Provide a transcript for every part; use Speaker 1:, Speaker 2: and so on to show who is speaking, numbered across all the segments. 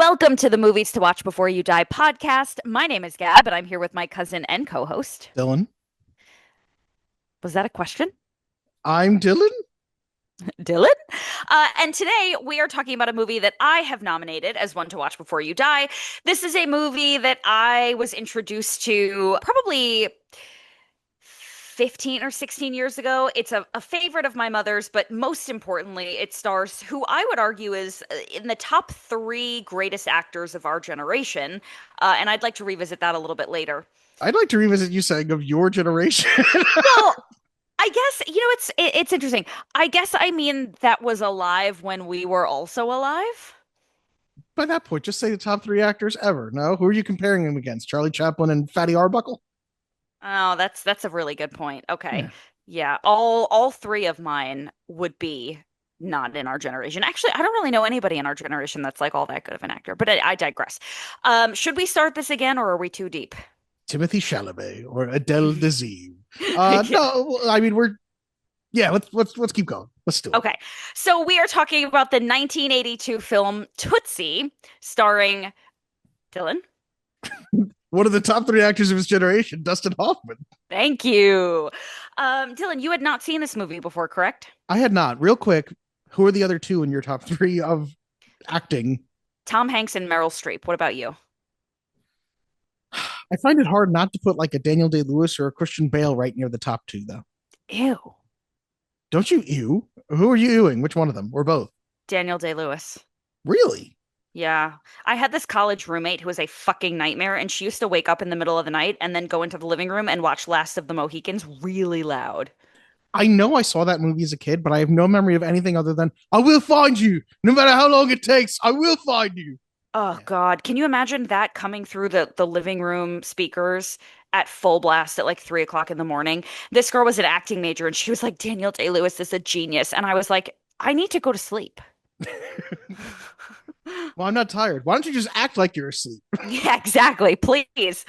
Speaker 1: Welcome to the Movies to Watch Before You Die podcast. My name is Gab, and I'm here with my cousin and co-host.
Speaker 2: Dylan.
Speaker 1: Was that a question?
Speaker 2: I'm Dylan.
Speaker 1: Dylan? And today we are talking about a movie that I have nominated as one to watch before you die. This is a movie that I was introduced to probably 15 or 16 years ago. It's a favorite of my mother's, but most importantly, it stars who I would argue is in the top three greatest actors of our generation. And I'd like to revisit that a little bit later.
Speaker 2: I'd like to revisit you saying of your generation.
Speaker 1: Well, I guess, it's interesting. I guess I mean that was alive when we were also alive.
Speaker 2: By that point, just say the top three actors ever. No, who are you comparing him against? Charlie Chaplin and Fatty Arbuckle?
Speaker 1: Oh, that's a really good point. Okay.
Speaker 2: Yeah.
Speaker 1: Yeah, all three of mine would be not in our generation. Actually, I don't really know anybody in our generation that's like all that good of an actor, but I digress. Should we start this again or are we too deep?
Speaker 2: Timothy Chalamet or Adele Dazeem.
Speaker 1: Yeah.
Speaker 2: No, I mean let's keep going. Let's do it.
Speaker 1: Okay. So we are talking about the 1982 film Tootsie, starring Dylan.
Speaker 2: One of the top three actors of his generation, Dustin Hoffman.
Speaker 1: Thank you. Dylan, you had not seen this movie before, correct?
Speaker 2: I had not. Real quick, who are the other two in your top three of acting?
Speaker 1: Tom Hanks and Meryl Streep. What about you?
Speaker 2: I find it hard not to put like a Daniel Day-Lewis or a Christian Bale right near the top two, though.
Speaker 1: Ew.
Speaker 2: Don't you ew? Who are you ewing? Which one of them? Or both?
Speaker 1: Daniel Day-Lewis.
Speaker 2: Really?
Speaker 1: Yeah. I had this college roommate who was a fucking nightmare, and she used to wake up in the middle of the night and then go into the living room and watch Last of the Mohicans really loud.
Speaker 2: I know I saw that movie as a kid, but I have no memory of anything other than I will find you. No matter how long it takes, I will find you.
Speaker 1: Oh
Speaker 2: Yeah.
Speaker 1: God. Can you imagine that coming through the living room speakers at full blast at like 3 o'clock in the morning? This girl was an acting major and she was like, Daniel Day-Lewis is a genius. And I was like, I need to go to sleep.
Speaker 2: Well, I'm not tired. Why don't you just act like you're asleep?
Speaker 1: Yeah, exactly. Please.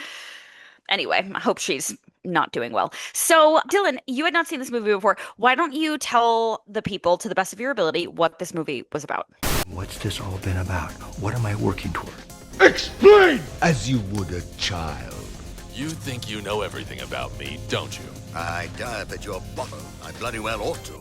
Speaker 1: Anyway, I hope she's not doing well. So, Dylan, you had not seen this movie before. Why don't you tell the people, to the best of your ability, what this movie was about?
Speaker 3: What's this all been about? What am I working toward?
Speaker 4: Explain!
Speaker 3: As you would a child.
Speaker 4: You think you know everything about me, don't you?
Speaker 5: I dive at your bottom. I bloody well ought to.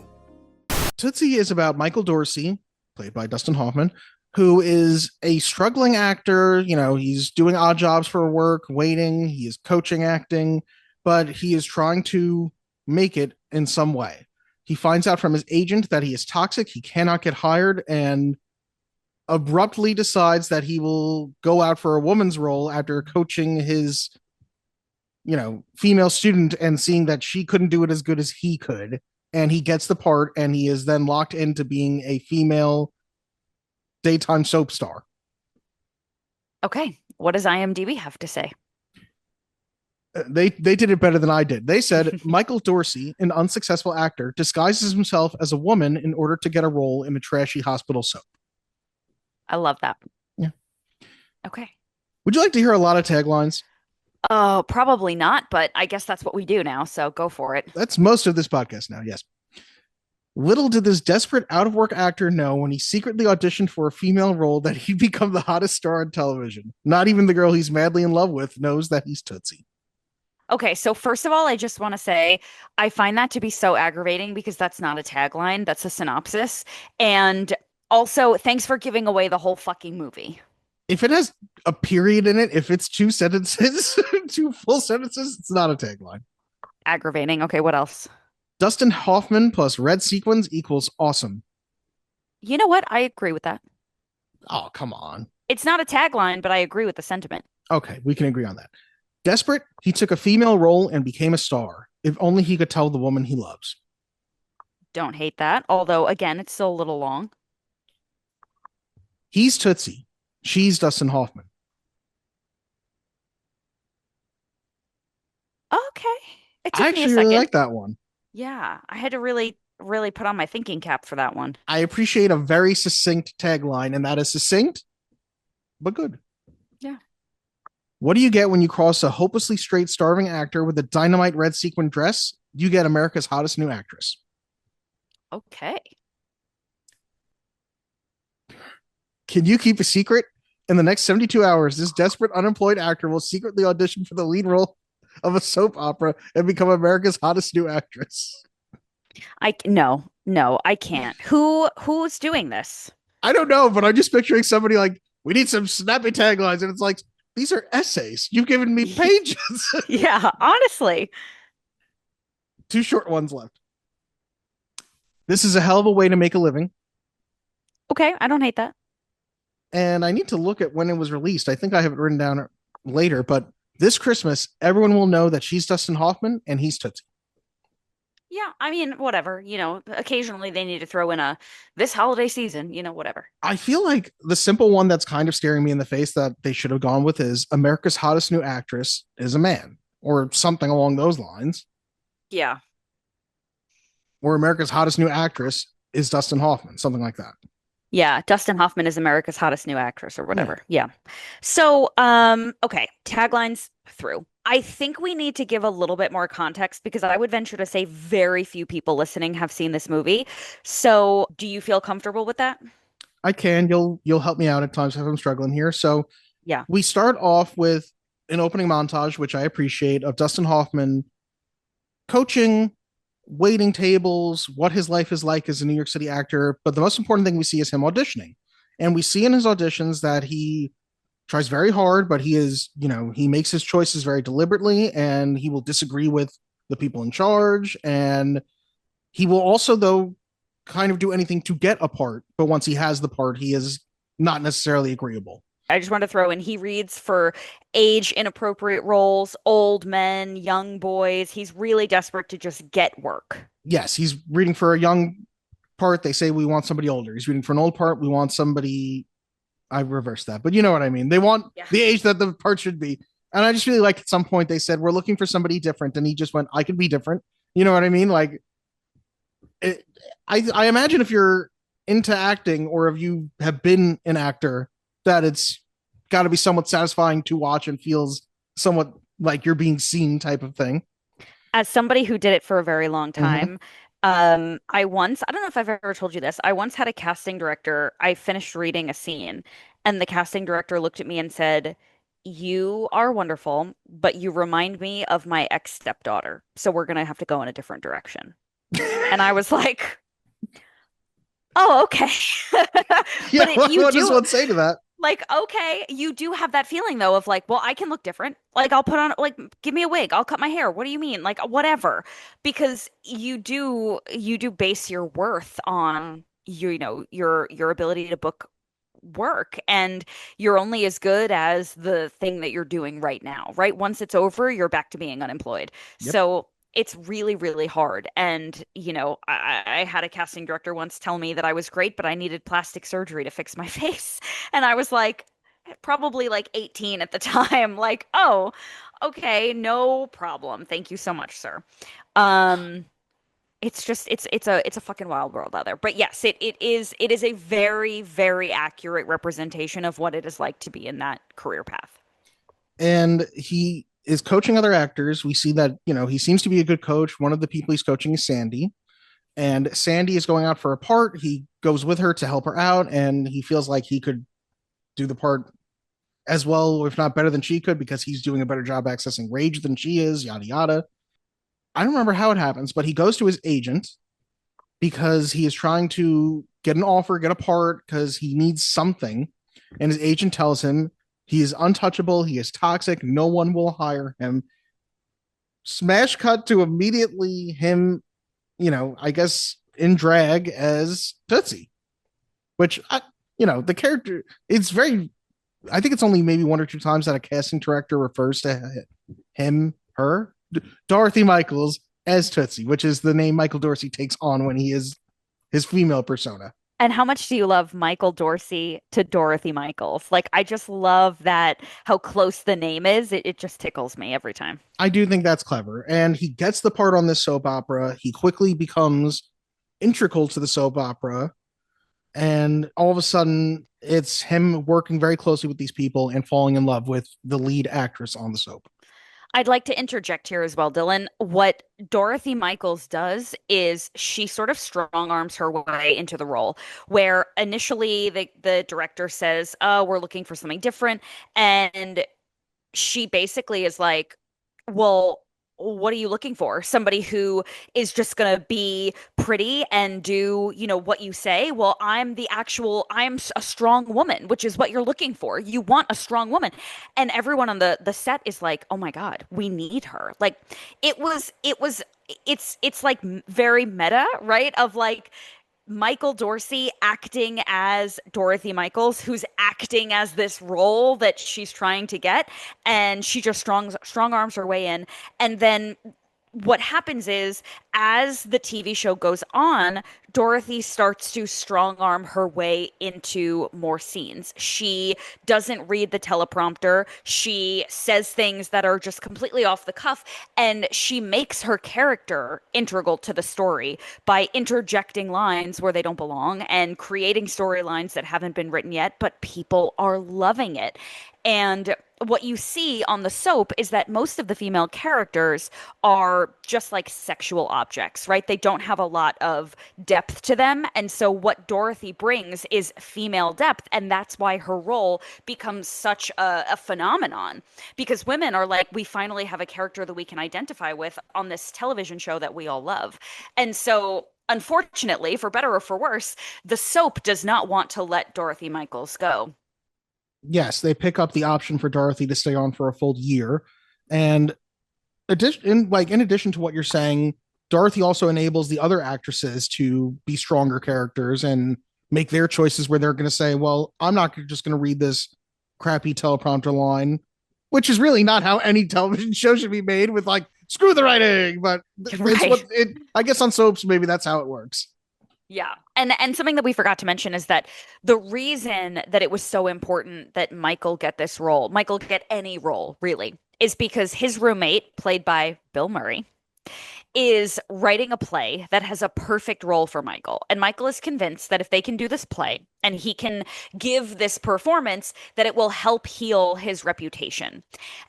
Speaker 2: Tootsie is about Michael Dorsey, played by Dustin Hoffman, who is a struggling actor. You know, he's doing odd jobs for work, waiting, he is coaching acting, but he is trying to make it in some way. He finds out from his agent that he is toxic, he cannot get hired, and abruptly decides that he will go out for a woman's role after coaching his, female student and seeing that she couldn't do it as good as he could. And he gets the part, and he is then locked into being a female daytime soap star.
Speaker 1: Okay. What does IMDb have to say?
Speaker 2: They did it better than I did. They said Michael Dorsey, an unsuccessful actor, disguises himself as a woman in order to get a role in a trashy hospital soap.
Speaker 1: I love that.
Speaker 2: Yeah.
Speaker 1: Okay.
Speaker 2: Would you like to hear a lot of taglines?
Speaker 1: Oh, probably not, but I guess that's what we do now, so go for it.
Speaker 2: That's most of this podcast now, yes. Little did this desperate out-of-work actor know when he secretly auditioned for a female role that he'd become the hottest star on television. Not even the girl he's madly in love with knows that he's Tootsie.
Speaker 1: Okay, so first of all, I just want to say I find that to be so aggravating because that's not a tagline, that's a synopsis. And also, thanks for giving away the whole fucking movie.
Speaker 2: If it has a period in it, if it's two sentences, two full sentences, it's not a tagline.
Speaker 1: Aggravating. Okay, what else?
Speaker 2: Dustin Hoffman plus red sequins equals awesome.
Speaker 1: You know what? I agree with that.
Speaker 2: Oh, come on.
Speaker 1: It's not a tagline, but I agree with the sentiment.
Speaker 2: Okay, we can agree on that. Desperate, he took a female role and became a star. If only he could tell the woman he loves.
Speaker 1: Don't hate that. Although, again, it's still a little long.
Speaker 2: He's Tootsie. She's Dustin Hoffman.
Speaker 1: Okay. It
Speaker 2: I
Speaker 1: took me a
Speaker 2: actually
Speaker 1: second.
Speaker 2: really like that one.
Speaker 1: Yeah, I had to really, really put on my thinking cap for that one.
Speaker 2: I appreciate a very succinct tagline, and that is succinct, but good.
Speaker 1: Yeah.
Speaker 2: What do you get when you cross a hopelessly straight, starving actor with a dynamite red sequin dress? You get America's hottest new actress.
Speaker 1: Okay.
Speaker 2: Can you keep a secret? In the next 72 hours, this desperate unemployed actor will secretly audition for the lead role of a soap opera and become America's hottest new actress.
Speaker 1: No, I can't. Who's doing this?
Speaker 2: I don't know, but I'm just picturing somebody like, we need some snappy taglines. And it's like, these are essays. You've given me pages.
Speaker 1: Yeah, honestly.
Speaker 2: Two short ones left. This is a hell of a way to make a living.
Speaker 1: Okay, I don't hate that.
Speaker 2: And I need to look at when it was released. I think I have it written down later, but this Christmas, everyone will know that she's Dustin Hoffman and he's Tootsie.
Speaker 1: Yeah, I mean, whatever. Occasionally they need to throw in a this holiday season, whatever.
Speaker 2: I feel like the simple one that's kind of staring me in the face that they should have gone with is America's hottest new actress is a man or something along those lines.
Speaker 1: Yeah.
Speaker 2: Or America's hottest new actress is Dustin Hoffman, something like that.
Speaker 1: Yeah, Dustin Hoffman is America's hottest new actress or whatever. Yeah. So, okay, taglines through. I think we need to give a little bit more context because I would venture to say very few people listening have seen this movie. So, do you feel comfortable with that?
Speaker 2: I can. You'll help me out at times if I'm struggling here. So
Speaker 1: Yeah.
Speaker 2: we start off with an opening montage, which I appreciate, of Dustin Hoffman coaching, waiting tables, what his life is like as a New York City actor. But the most important thing we see is him auditioning. And we see in his auditions that he tries very hard, but he is, he makes his choices very deliberately and he will disagree with the people in charge. And he will also, though, kind of do anything to get a part. But once he has the part, he is not necessarily agreeable.
Speaker 1: I just want to throw in he reads for age inappropriate roles, old men, young boys. He's really desperate to just get work.
Speaker 2: Yes, he's reading for a young part. They say we want somebody older. He's reading for an old part. We want somebody. I reversed that, but you know what I mean. They want the age that the part should be. And I just really like at some point they said, we're looking for somebody different. And he just went, I can be different. You know what I mean? Like, I imagine if you're into acting or if you have been an actor, that it's got to be somewhat satisfying to watch and feels somewhat like you're being seen type of thing.
Speaker 1: As somebody who did it for a very long time, I don't know if I've ever told you this. I once had a casting director. I finished reading a scene, and the casting director looked at me and said, "You are wonderful, but you remind me of my ex-stepdaughter. So we're gonna have to go in a different direction." And I was like, "Oh, okay."
Speaker 2: Yeah,
Speaker 1: But
Speaker 2: what does one say to that?
Speaker 1: like, okay, you do have that feeling though of like, well, I can look different. Like, I'll put on like, give me a wig, I'll cut my hair. What do you mean? Like, whatever. Because you do base your worth on your ability to book work, and you're only as good as the thing that you're doing right now, right? Once it's over, you're back to being unemployed.
Speaker 2: Yep.
Speaker 1: So it's really, really hard. And, I had a casting director once tell me that I was great, but I needed plastic surgery to fix my face. And I was like, probably like 18 at the time, like, oh, okay, no problem. Thank you so much, sir. Um, it's a fucking wild world out there. But yes, it is a very, very accurate representation of what it is like to be in that career path.
Speaker 2: And he is coaching other actors. We see that, he seems to be a good coach. One of the people he's coaching is Sandy. And Sandy is going out for a part. He goes with her to help her out. And he feels like he could do the part as well, if not better than she could, because he's doing a better job accessing rage than she is, yada, yada. I don't remember how it happens, but he goes to his agent because he is trying to get an offer, get a part, because he needs something. And his agent tells him he is untouchable. He is toxic. No one will hire him. Smash cut to immediately him, I guess in drag as Tootsie, which, the character, it's very, I think it's only maybe one or two times that a casting director refers to her, Dorothy Michaels as Tootsie, which is the name Michael Dorsey takes on when he is his female persona.
Speaker 1: And how much do you love Michael Dorsey to Dorothy Michaels? Like, I just love that how close the name is. It just tickles me every time.
Speaker 2: I do think that's clever. And he gets the part on this soap opera. He quickly becomes integral to the soap opera. And all of a sudden, it's him working very closely with these people and falling in love with the lead actress on the soap.
Speaker 1: I'd like to interject here as well, Dylan. What Dorothy Michaels does is she sort of strong arms her way into the role, where initially the director says, "Oh, we're looking for something different," and she basically is like, well, what are you looking for? Somebody who is just going to be pretty and do, what you say? Well, I'm a strong woman, which is what you're looking for. You want a strong woman. And everyone on the set is like, "Oh my God, we need her." Like it's like very meta, right? Of like Michael Dorsey acting as Dorothy Michaels, who's acting as this role that she's trying to get, and she just strong arms her way in. And then what happens is, as the TV show goes on, Dorothy starts to strong arm her way into more scenes. She doesn't read the teleprompter. She says things that are just completely off the cuff, and she makes her character integral to the story by interjecting lines where they don't belong and creating storylines that haven't been written yet, but people are loving it. And what you see on the soap is that most of the female characters are just like sexual objects, right? They don't have a lot of depth to them. And so what Dorothy brings is female depth. And that's why her role becomes such a phenomenon, because women are like, we finally have a character that we can identify with on this television show that we all love. And so unfortunately, for better or for worse, the soap does not want to let Dorothy Michaels go.
Speaker 2: Yes, they pick up the option for Dorothy to stay on for a full year. And in addition to what you're saying, Dorothy also enables the other actresses to be stronger characters and make their choices where they're going to say, well, I'm not just going to read this crappy teleprompter line, which is really not how any television show should be made, with like, screw the writing. But it's
Speaker 1: Right.
Speaker 2: I guess on soaps, maybe that's how it works.
Speaker 1: Yeah. And something that we forgot to mention is that the reason that it was so important that Michael get this role, Michael get any role really, is because his roommate, played by Bill Murray, is writing a play that has a perfect role for Michael. And Michael is convinced that if they can do this play and he can give this performance, that it will help heal his reputation.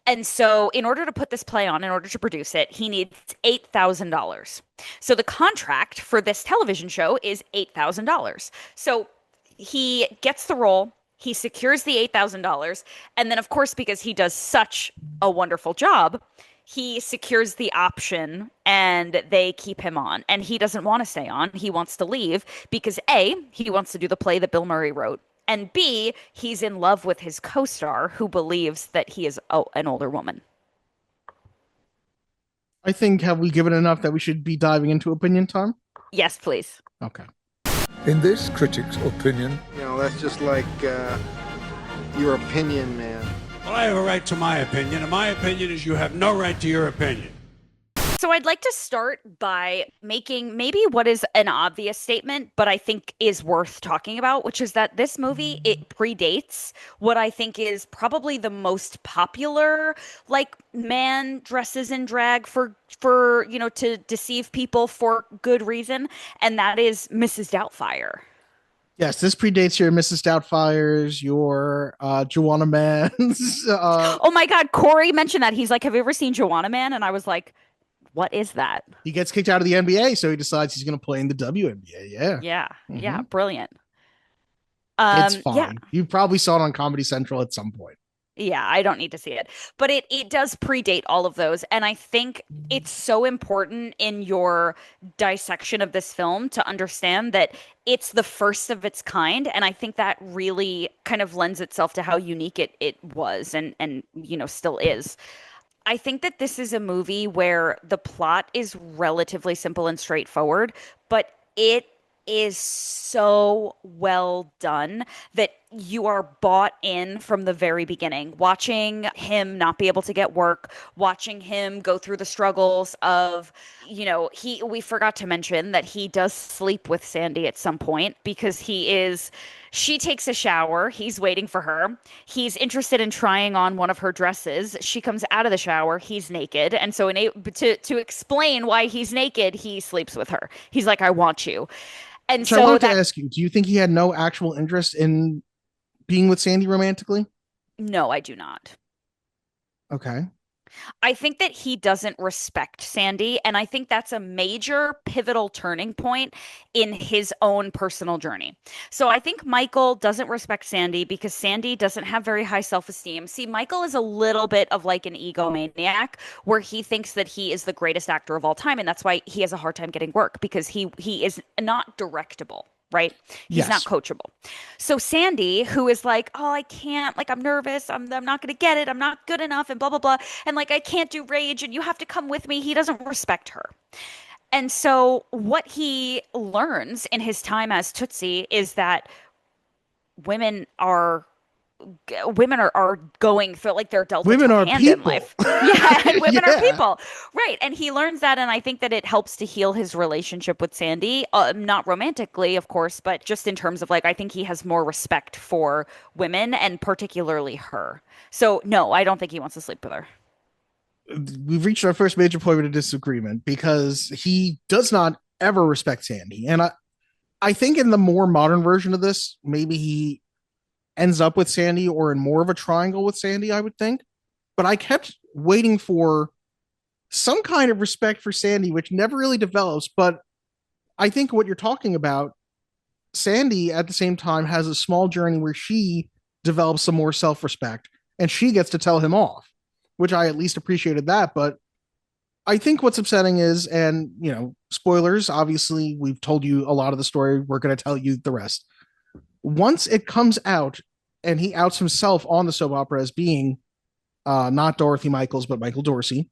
Speaker 1: And so, in order to put this play on, in order to produce it, he needs $8,000. So, the contract for this television show is $8,000. So, he gets the role. He secures the $8,000. And then, of course, because he does such a wonderful job, he secures the option and they keep him on. And he doesn't want to stay on. He wants to leave because A, he wants to do the play that Bill Murray wrote. And B, he's in love with his co-star who believes that he is an older woman.
Speaker 2: I think, have we given enough that we should be diving into opinion time?
Speaker 1: Yes, please.
Speaker 2: Okay.
Speaker 6: In this critic's opinion,
Speaker 7: That's just like your opinion, man.
Speaker 8: Well, I have a right to my opinion, and my opinion is you have no right to your opinion.
Speaker 1: So I'd like to start by making maybe what is an obvious statement, but I think is worth talking about, which is that this movie, it predates what I think is probably the most popular, like, man dresses in drag for to deceive people for good reason, and that is Mrs. Doubtfire.
Speaker 2: Yes, this predates your Mrs. Doubtfire's, your Joanna Mans.
Speaker 1: Oh my God, Corey mentioned that. He's like, "Have you ever seen Joanna Man?" And I was like, "What is that?"
Speaker 2: He gets kicked out of the NBA, so he decides he's going to play in the WNBA. Yeah.
Speaker 1: Yeah, yeah,
Speaker 2: Mhm.
Speaker 1: brilliant.
Speaker 2: It's fine.
Speaker 1: Yeah,
Speaker 2: You probably saw it on Comedy Central at some point.
Speaker 1: yeah, I don't need to see it. But it does predate all of those. And I think it's so important in your dissection of this film to understand that it's the first of its kind. And I think that really kind of lends itself to how unique it was and still is. I think that this is a movie where the plot is relatively simple and straightforward, but it is so well done that you are bought in from the very beginning. Watching him not be able to get work, watching him go through the struggles of, we forgot to mention that he does sleep with Sandy at some point because she takes a shower. He's waiting for her. He's interested in trying on one of her dresses. She comes out of the shower. He's naked. And so to explain why he's naked, he sleeps with her. He's like, "I want you." And
Speaker 2: So I
Speaker 1: so
Speaker 2: wanted to ask you, do you think he had no actual interest in being with Sandy romantically?
Speaker 1: no, I do not.
Speaker 2: Okay.
Speaker 1: I think that he doesn't respect Sandy, and I think that's a major pivotal turning point in his own personal journey. So I think Michael doesn't respect Sandy because Sandy doesn't have very high self-esteem. See, Michael is a little bit of like an egomaniac where he thinks that he is the greatest actor of all time, and that's why he has a hard time getting work because he is not directable. Right? He's not
Speaker 2: Yes.
Speaker 1: coachable. So Sandy, who is like, oh, I can't, like, I'm nervous. I'm not going to get it. I'm not good enough and blah, blah, blah. And like, I can't do rage and you have to come with me. He doesn't respect her. And so what he learns in his time as Tootsie is that women are women are going through like they're dealt a
Speaker 2: Women
Speaker 1: tough
Speaker 2: are
Speaker 1: hand in
Speaker 2: people.
Speaker 1: life. Yeah, and women are
Speaker 2: Yeah.
Speaker 1: people. Right. And he learns that, and I think that it helps to heal his relationship with Sandy. Not romantically, of course, but just in terms of like I think he has more respect for women and particularly her. So no, I don't think he wants to sleep with her.
Speaker 2: We've reached our first major point of disagreement because he does not ever respect Sandy. And I think in the more modern version of this, maybe he ends up with Sandy or in more of a triangle with Sandy, I would think. But I kept waiting for some kind of respect for Sandy, which never really develops. But I think what you're talking about, Sandy at the same time has a small journey where she develops some more self respect and she gets to tell him off, which I at least appreciated that. But I think what's upsetting is, and spoilers, obviously, we've told you a lot of the story. We're going to tell you the rest. Once it comes out and he outs himself on the soap opera as being not Dorothy Michaels, but Michael Dorsey,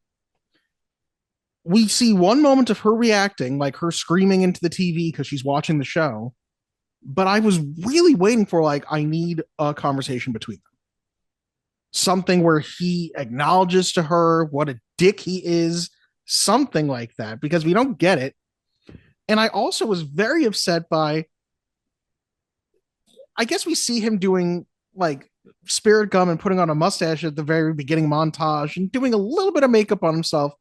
Speaker 2: we see one moment of her reacting, like her screaming into the TV because she's watching the show. But I was really waiting for, like, I need a conversation between them. Something where he acknowledges to her what a dick he is, something like that, because we don't get it. And I also was very upset by, I guess we see him doing like spirit gum and putting on a mustache at the very beginning montage and doing a little bit of makeup on himself,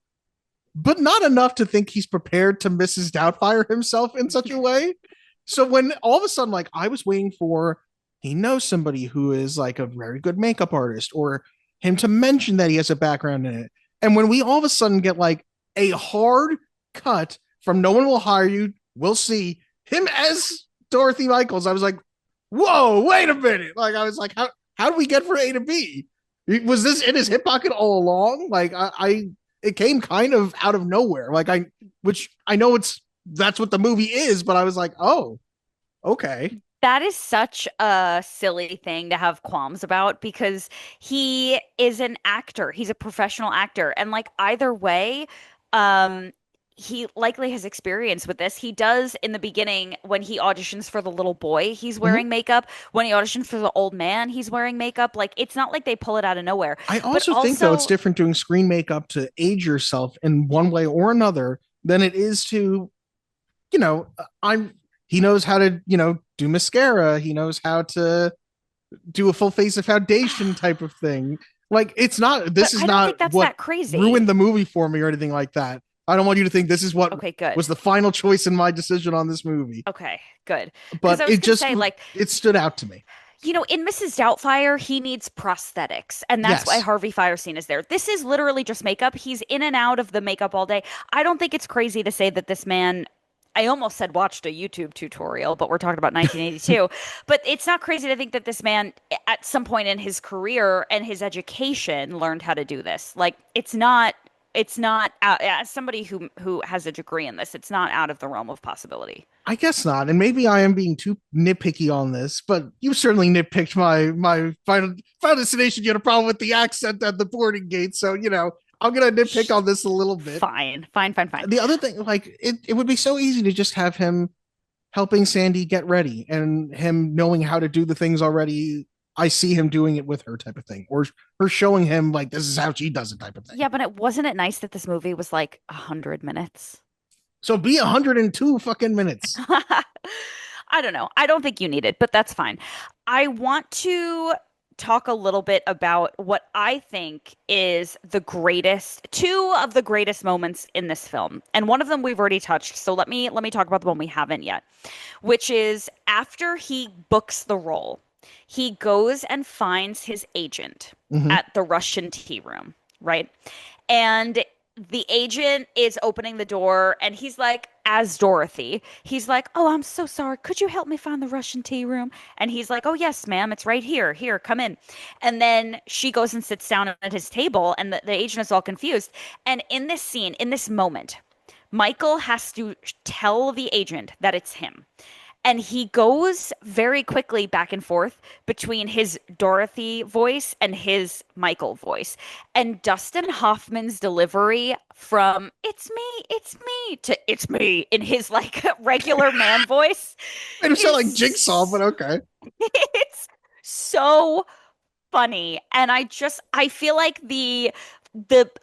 Speaker 2: but not enough to think he's prepared to Mrs. Doubtfire himself in such a way. So when all of a sudden, like, I was waiting for, he knows somebody who is like a very good makeup artist or him to mention that he has a background in it. And when we all of a sudden get like a hard cut from No One Will Hire You, we'll see him as Dorothy Michaels, I was like, whoa, wait a minute. Like, I was like, how do we get from A to B? Was this in his hip pocket all along? Like, it came kind of out of nowhere. Like, which I know that's what the movie is, but I was like, oh, okay.
Speaker 1: That is such a silly thing to have qualms about because he is an actor. He's a professional actor. And like either way, um, he likely has experience with this. He does in the beginning when he auditions for the little boy, he's
Speaker 2: Mhm.
Speaker 1: wearing makeup. When he auditions for the old man, he's wearing makeup. Like it's not like they pull it out of nowhere.
Speaker 2: I
Speaker 1: But
Speaker 2: also think, though, it's
Speaker 1: also,
Speaker 2: different doing screen makeup to age yourself in one way or another than it is to, you know, I'm, he knows how to, do mascara. He knows how to do a full face of foundation type of thing. Like, it's not,
Speaker 1: but
Speaker 2: this is
Speaker 1: I don't
Speaker 2: not
Speaker 1: think that's
Speaker 2: what
Speaker 1: that crazy.
Speaker 2: ruined the movie for me or anything like that. I don't want you to think this is what
Speaker 1: Okay, good.
Speaker 2: was the final choice in my decision on this movie,
Speaker 1: Okay, good. Because
Speaker 2: but
Speaker 1: I was
Speaker 2: it
Speaker 1: gonna
Speaker 2: just,
Speaker 1: say, like,
Speaker 2: it stood out to me.
Speaker 1: in Mrs. Doubtfire, he needs prosthetics, and that's why
Speaker 2: Yes.
Speaker 1: Harvey Firestein is there. This is literally just makeup. He's in and out of the makeup all day. I don't think it's crazy to say that this man, I almost said watched a YouTube tutorial, but we're talking about 1982. But it's not crazy to think that this man, at some point in his career and his education, learned how to do this. Like, it's not out, as somebody who has a degree in this, it's not out of the realm of possibility.
Speaker 2: I guess not. And maybe I am being too nitpicky on this, but you certainly nitpicked my final destination. You had a problem with the accent at the boarding gate. So, I'm going to nitpick on this a little bit.
Speaker 1: Fine, fine, fine, fine.
Speaker 2: The other thing, like, it would be so easy to just have him helping Sandy get ready and him knowing how to do the things already. I see him doing it with her type of thing, or her showing him, like, this is how she does it type of thing.
Speaker 1: Yeah, but wasn't it nice that this movie was like 100 minutes?
Speaker 2: So be 102 fucking minutes.
Speaker 1: I don't know. I don't think you need it, but that's fine. I want to talk a little bit about what I think is two of the greatest moments in this film. And one of them we've already touched. So let me talk about the one we haven't yet, which is after he books the role, he goes and finds his agent
Speaker 2: Mhm.
Speaker 1: at the Russian tea room. right? And the agent is opening the door and he's like, as Dorothy, he's like, "Oh, I'm so sorry. Could you help me find the Russian tea room?" And he's like, "Oh, yes, ma'am. It's right here. Here, come in." And then she goes and sits down at his table, and the agent is all confused. And in this scene, in this moment, Michael has to tell the agent that it's him. And he goes very quickly back and forth between his Dorothy voice and his Michael voice. And Dustin Hoffman's delivery from it's me to it's me in his like regular man voice
Speaker 2: Made him sound like
Speaker 1: is
Speaker 2: Jigsaw, but okay.
Speaker 1: it's so funny. And I feel like the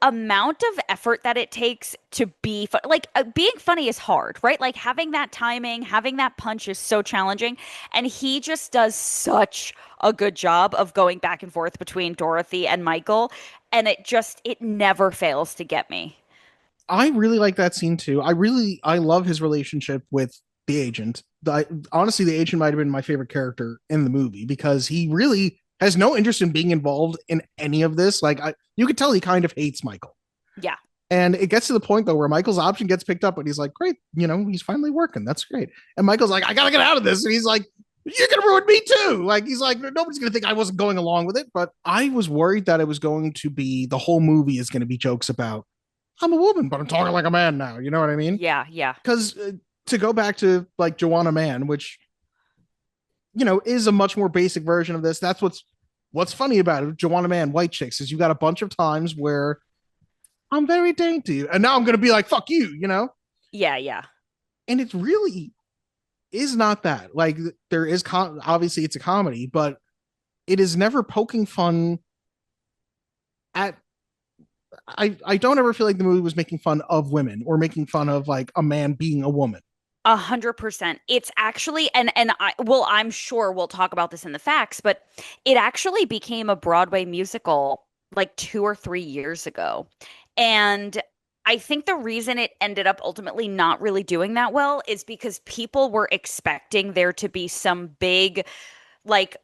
Speaker 1: amount of effort that it takes to be like being funny is hard, right? Like having that timing, having that punch is so challenging, and he just does such a good job of going back and forth between Dorothy and Michael, and it never fails to get me.
Speaker 2: I really like that scene too. I love his relationship with the agent. Honestly, the agent might have been my favorite character in the movie because he really has no interest in being involved in any of this. You could tell he kind of hates Michael.
Speaker 1: Yeah.
Speaker 2: And it gets to the point though where Michael's option gets picked up and he's like, "Great, he's finally working. That's great." And Michael's like, "I gotta get out of this." And he's like, "You're gonna ruin me too." Like he's like, "Nobody's gonna think I wasn't going along with it." But I was worried that it was going to be the whole movie is going to be jokes about I'm a woman, but I'm talking like a man now. You know what I mean?
Speaker 1: Yeah, yeah.
Speaker 2: Because to go back to like Joanna Man, which is a much more basic version of this. That's what's funny about it. Joanna Man, White Chicks, is you got a bunch of times where I'm very dainty, and now I'm going to be like fuck you.
Speaker 1: Yeah, yeah.
Speaker 2: And it really is not that. Like there is obviously it's a comedy, but it is never poking fun at I don't ever feel like the movie was making fun of women or making fun of like a man being a woman.
Speaker 1: 100%. It's actually, I'm sure we'll talk about this in the facts, but it actually became a Broadway musical like 2 or 3 years ago. And I think the reason it ended up ultimately not really doing that well is because people were expecting there to be some big, like,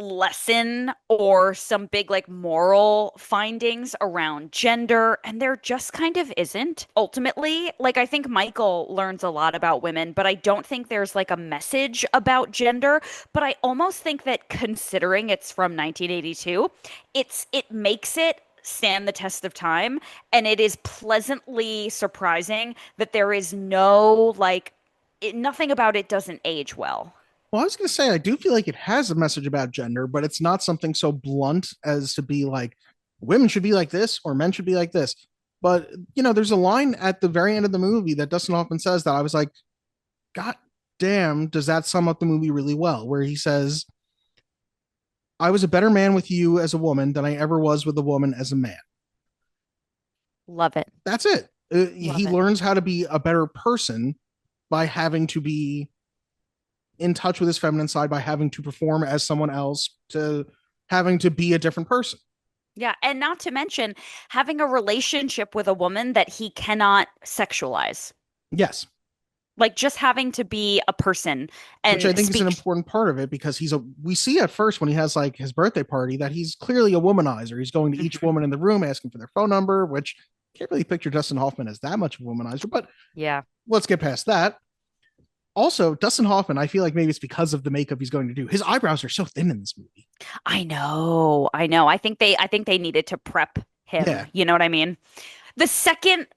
Speaker 1: lesson or some big like moral findings around gender, and there just kind of isn't ultimately. Like I think Michael learns a lot about women, but I don't think there's like a message about gender. But I almost think that considering it's from 1982, it makes it stand the test of time, and it is pleasantly surprising that there is no like nothing about it doesn't age well.
Speaker 2: Well, I was going to say, I do feel like it has a message about gender, but it's not something so blunt as to be like, women should be like this or men should be like this. But, there's a line at the very end of the movie that Dustin Hoffman says that I was like, God damn, does that sum up the movie really well? Where he says, "I was a better man with you as a woman than I ever was with a woman as a man."
Speaker 1: Love it.
Speaker 2: That's it.
Speaker 1: Love
Speaker 2: He
Speaker 1: it.
Speaker 2: learns how to be a better person by having to be in touch with his feminine side, by having to perform as someone else, to having to be a different person.
Speaker 1: Yeah, and not to mention having a relationship with a woman that he cannot sexualize.
Speaker 2: Yes.
Speaker 1: Like just having to be a person
Speaker 2: Which I
Speaker 1: and
Speaker 2: think is an
Speaker 1: speak.
Speaker 2: important part of it because we see at first when he has like his birthday party that he's clearly a womanizer. He's going to each
Speaker 1: Mhm.
Speaker 2: woman in the room asking for their phone number, which can't really picture Dustin Hoffman as that much of a womanizer, but
Speaker 1: Yeah.
Speaker 2: let's get past that. Also, Dustin Hoffman, I feel like maybe it's because of the makeup he's going to do. His eyebrows are so thin in this movie.
Speaker 1: I know. I know. I think they needed to prep him.
Speaker 2: Yeah.
Speaker 1: You know what I mean? The second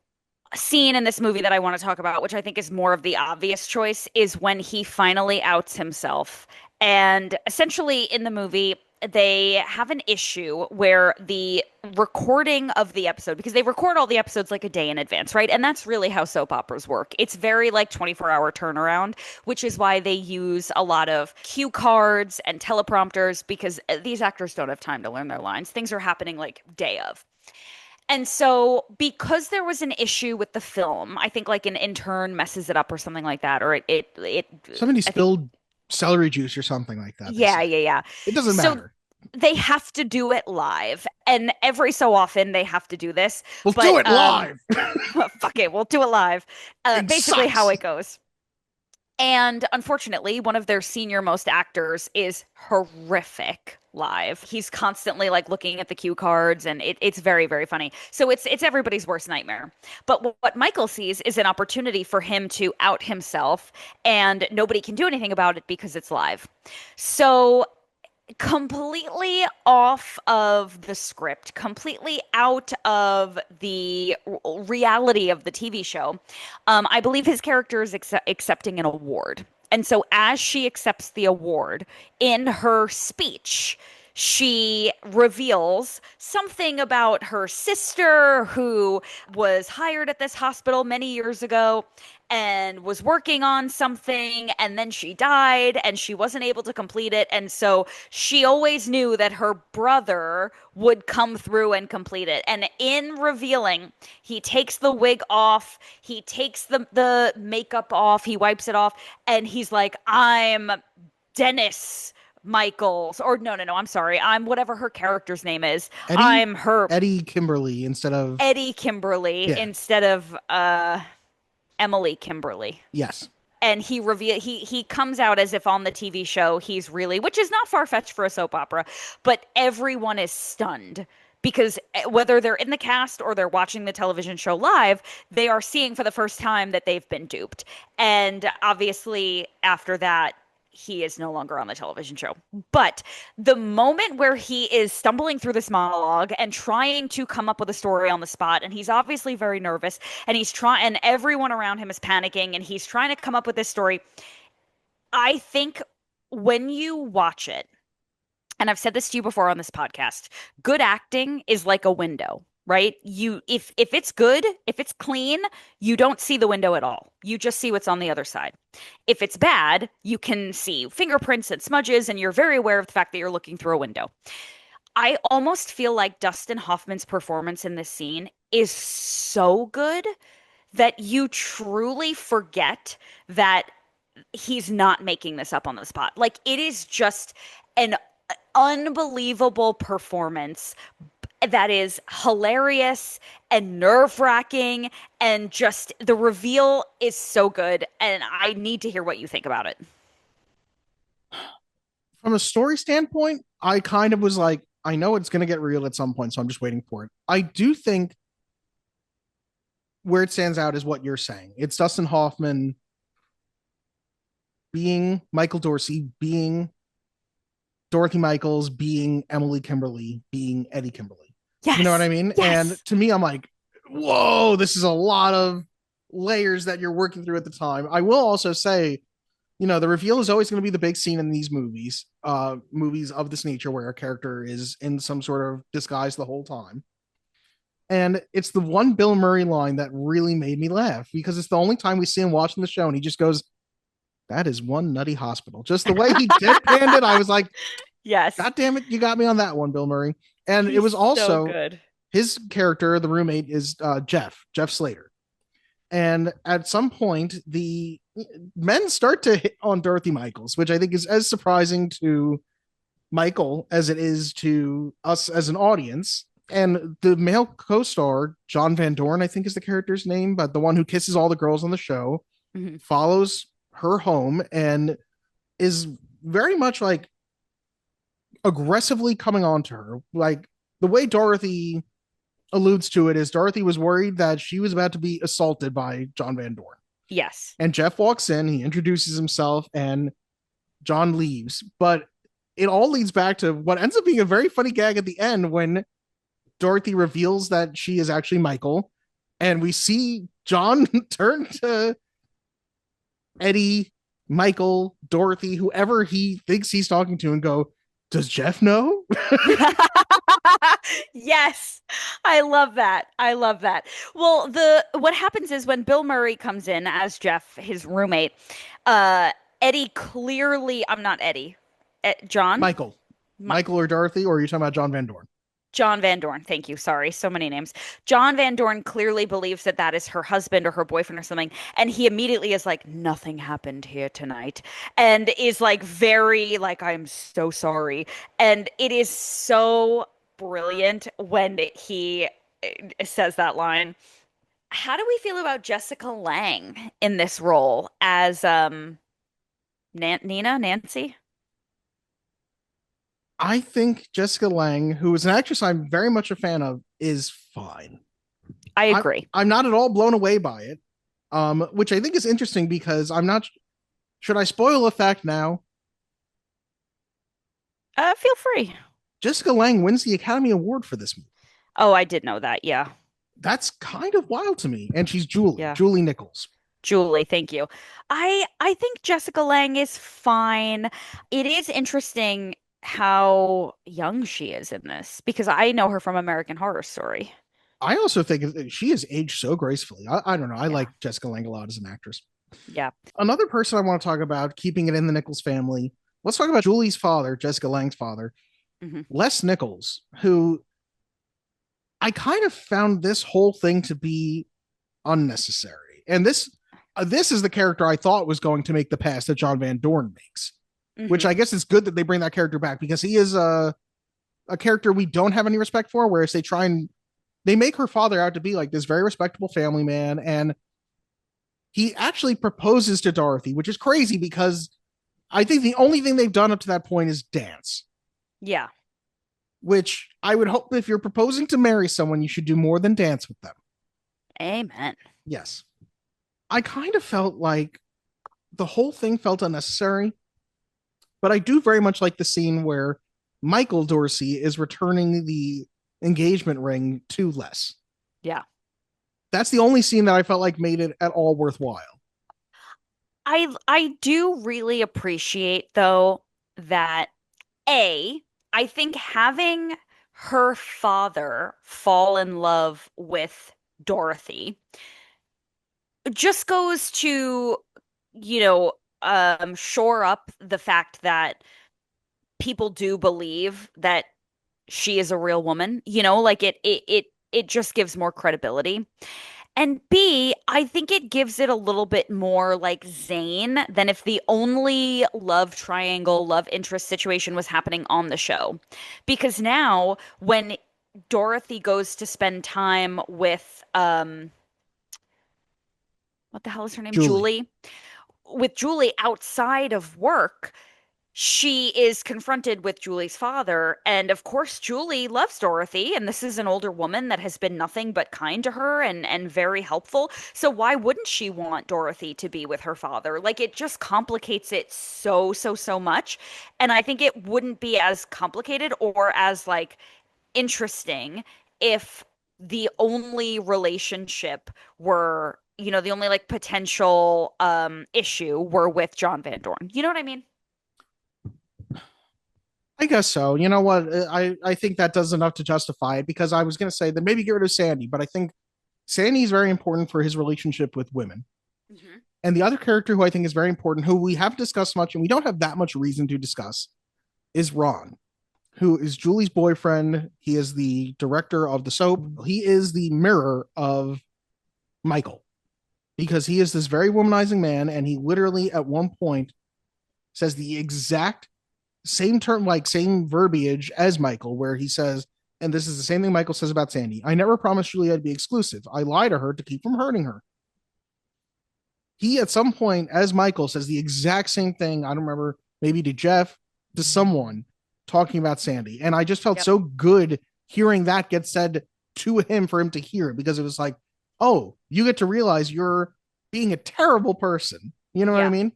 Speaker 1: scene in this movie that I want to talk about, which I think is more of the obvious choice, is when he finally outs himself. And essentially in the movie, they have an issue where the recording of the episode, because they record all the episodes like a day in advance, right? And that's really how soap operas work. It's very like 24-hour turnaround, which is why they use a lot of cue cards and teleprompters because these actors don't have time to learn their lines. Things are happening like day of. And so, because there was an issue with the film, I think like an intern messes it up or something like that, or
Speaker 2: Somebody
Speaker 1: I think,
Speaker 2: spilled celery juice or something like that. They
Speaker 1: yeah,
Speaker 2: say.
Speaker 1: yeah, yeah.
Speaker 2: It doesn't
Speaker 1: So
Speaker 2: matter.
Speaker 1: they have to do it live, and every so often they have to do this.
Speaker 2: We'll
Speaker 1: But
Speaker 2: do it live.
Speaker 1: fuck it, we'll do it live.
Speaker 2: It
Speaker 1: Basically, how
Speaker 2: sucks.
Speaker 1: it goes. And unfortunately, one of their senior most actors is horrific live. He's constantly like looking at the cue cards, and it's very, very funny. So it's everybody's worst nightmare. But what Michael sees is an opportunity for him to out himself, and nobody can do anything about it because it's live. So completely off of the script, completely out of the reality of the TV show. I believe his character is accepting an award. And so, as she accepts the award in her speech, she reveals something about her sister who was hired at this hospital many years ago and was working on something, and then she died and she wasn't able to complete it. And so she always knew that her brother would come through and complete it. And in revealing, he takes the wig off, he takes the makeup off, he wipes it off, and he's like, I'm Dennis Michaels, or no, I'm sorry, I'm whatever her character's name is.
Speaker 2: Eddie
Speaker 1: I'm her
Speaker 2: Eddie Kimberly instead of
Speaker 1: Eddie Kimberly
Speaker 2: yeah.
Speaker 1: instead of Emily Kimberly.
Speaker 2: Yes.
Speaker 1: And he comes out as if on the TV show he's really, which is not far-fetched for a soap opera, but everyone is stunned because whether they're in the cast or they're watching the television show live, they are seeing for the first time that they've been duped. And obviously after that, he is no longer on the television show. But the moment where he is stumbling through this monologue and trying to come up with a story on the spot, and he's obviously very nervous, and he's trying, and everyone around him is panicking, and he's trying to come up with this story. I think when you watch it, and I've said this to you before on this podcast, good acting is like a window, right? If it's good, if it's clean, you don't see the window at all. You just see what's on the other side. If it's bad, you can see fingerprints and smudges, and you're very aware of the fact that you're looking through a window. I almost feel like Dustin Hoffman's performance in this scene is so good that you truly forget that he's not making this up on the spot. Like, it is just an unbelievable performance that is hilarious and nerve-wracking, and just the reveal is so good, and I need to hear what you think about it.
Speaker 2: From a story standpoint, I kind of was like, I know it's going to get real at some point, so I'm just waiting for it. I do think where it stands out is what you're saying. It's Dustin Hoffman being Michael Dorsey, being Dorothy Michaels, being Emily Kimberly, being Eddie Kimberly.
Speaker 1: Yes.
Speaker 2: You know what I mean?
Speaker 1: Yes.
Speaker 2: And to me, I'm like, whoa, this is a lot of layers that you're working through at the time. I will also say, the reveal is always going to be the big scene in these movies, movies of this nature where a character is in some sort of disguise the whole time. And it's the one Bill Murray line that really made me laugh because it's the only time we see him watching the show, and he just goes, "That is one nutty hospital." Just the way he deadpanned it, I was like,
Speaker 1: yes,
Speaker 2: God damn it, you got me on that one, Bill Murray. And
Speaker 1: He's
Speaker 2: it was also
Speaker 1: so good.
Speaker 2: His character, the roommate, is Jeff Slater. And at some point, the men start to hit on Dorothy Michaels, which I think is as surprising to Michael as it is to us as an audience. And the male co-star, John Van Dorn, I think is the character's name, but the one who kisses all the girls on the show, follows her home and is very much like aggressively coming on to her. Like the way Dorothy alludes to it is Dorothy was worried that she was about to be assaulted by John Van Dorn.
Speaker 1: Yes.
Speaker 2: And Jeff walks in, he introduces himself, and John leaves. But it all leads back to what ends up being a very funny gag at the end when Dorothy reveals that she is actually Michael. And we see John turn to Eddie, Michael, Dorothy, whoever he thinks he's talking to, and go, "Does Jeff know?"
Speaker 1: Yes, I love that. I love that. Well, what happens is when Bill Murray comes in as Jeff, his roommate, Eddie clearly, I'm not Eddie, John?
Speaker 2: Michael or Dorothy, or are you talking about John Van Dorn?
Speaker 1: John Van Dorn. Thank you. Sorry. So many names. John Van Dorn clearly believes that that is her husband or her boyfriend or something. And he immediately is like, nothing happened here tonight. And is like, very like, I'm so sorry. And it is so brilliant when he says that line. How do we feel about Jessica Lange in this role as Nancy?
Speaker 2: I think Jessica Lange, who is an actress I'm very much a fan of, is fine.
Speaker 1: I
Speaker 2: I,
Speaker 1: agree.
Speaker 2: I'm not at all blown away by it, which I think is interesting because I'm not. Should I spoil the fact now?
Speaker 1: Feel free.
Speaker 2: Jessica Lange wins the Academy Award for this movie.
Speaker 1: Oh, I did know that. Yeah.
Speaker 2: That's kind of wild to me. And she's Julie,
Speaker 1: Yeah.
Speaker 2: Julie Nichols.
Speaker 1: Julie, thank you. I think Jessica Lange is fine. It is interesting how young she is in this because I know her from American Horror Story.
Speaker 2: I also think she has aged so gracefully. I don't know. I
Speaker 1: Yeah.
Speaker 2: like Jessica Lange a lot as an actress.
Speaker 1: Yeah.
Speaker 2: Another person I want to talk about, keeping it in the Nichols family. Let's talk about Julie's father, Jessica Lange's father,
Speaker 1: Hmm.
Speaker 2: Les Nichols, who I kind of found this whole thing to be unnecessary. And this is the character I thought was going to make the pass that John Van Dorn makes, which
Speaker 1: Hmm.
Speaker 2: I guess is good that they bring that character back because he is a character we don't have any respect for. Whereas they make her father out to be like this very respectable family man, and he actually proposes to Dorothy, which is crazy because I think the only thing they've done up to that point is dance.
Speaker 1: Yeah.
Speaker 2: Which I would hope if you're proposing to marry someone, you should do more than dance with them.
Speaker 1: Amen.
Speaker 2: Yes. I kind of felt like the whole thing felt unnecessary, but I do very much like the scene where Michael Dorsey is returning the engagement ring to Les.
Speaker 1: Yeah.
Speaker 2: That's the only scene that I felt like made it at all worthwhile.
Speaker 1: I do really appreciate though that A, I think having her father fall in love with Dorothy just goes to, you know, shore up the fact that people do believe that she is a real woman, like it just gives more credibility. And B, I think it gives it a little bit more like zane than if the only love triangle, love interest situation was happening on the show. Because now when Dorothy goes to spend time with what the hell is her name?
Speaker 2: Julie.
Speaker 1: Julie. With Julie outside of work, she is confronted with Julie's father. And of course, Julie loves Dorothy. And this is an older woman that has been nothing but kind to her and very helpful. So why wouldn't she want Dorothy to be with her father? Like it just complicates it so much. And I think it wouldn't be as complicated or as like interesting if the only relationship were, the only like potential issue were with John Van Dorn. You know what I mean?
Speaker 2: I guess so. You know what? I think that does enough to justify it because I was going to say that maybe get rid of Sandy, but I think Sandy is very important for his relationship with women.
Speaker 1: Mm-hmm.
Speaker 2: And the other character who I think is very important, who we haven't discussed much and we don't have that much reason to discuss, is Ron, who is Julie's boyfriend. He is the director of the soap. He is the mirror of Michael because he is this very womanizing man. And he literally, at one point, says the exact same term, like same verbiage as Michael, where he says, and this is the same thing Michael says about Sandy: I never promised Julie I'd be exclusive. I lie to her to keep from hurting her. He, at some point, as Michael, says the exact same thing. I don't remember, maybe to Jeff, to someone talking about Sandy. And I just felt
Speaker 1: Yep.
Speaker 2: so good hearing that get said to him for him to hear it because it was like, oh, you get to realize you're being a terrible person. You know what I
Speaker 1: Yeah.
Speaker 2: mean?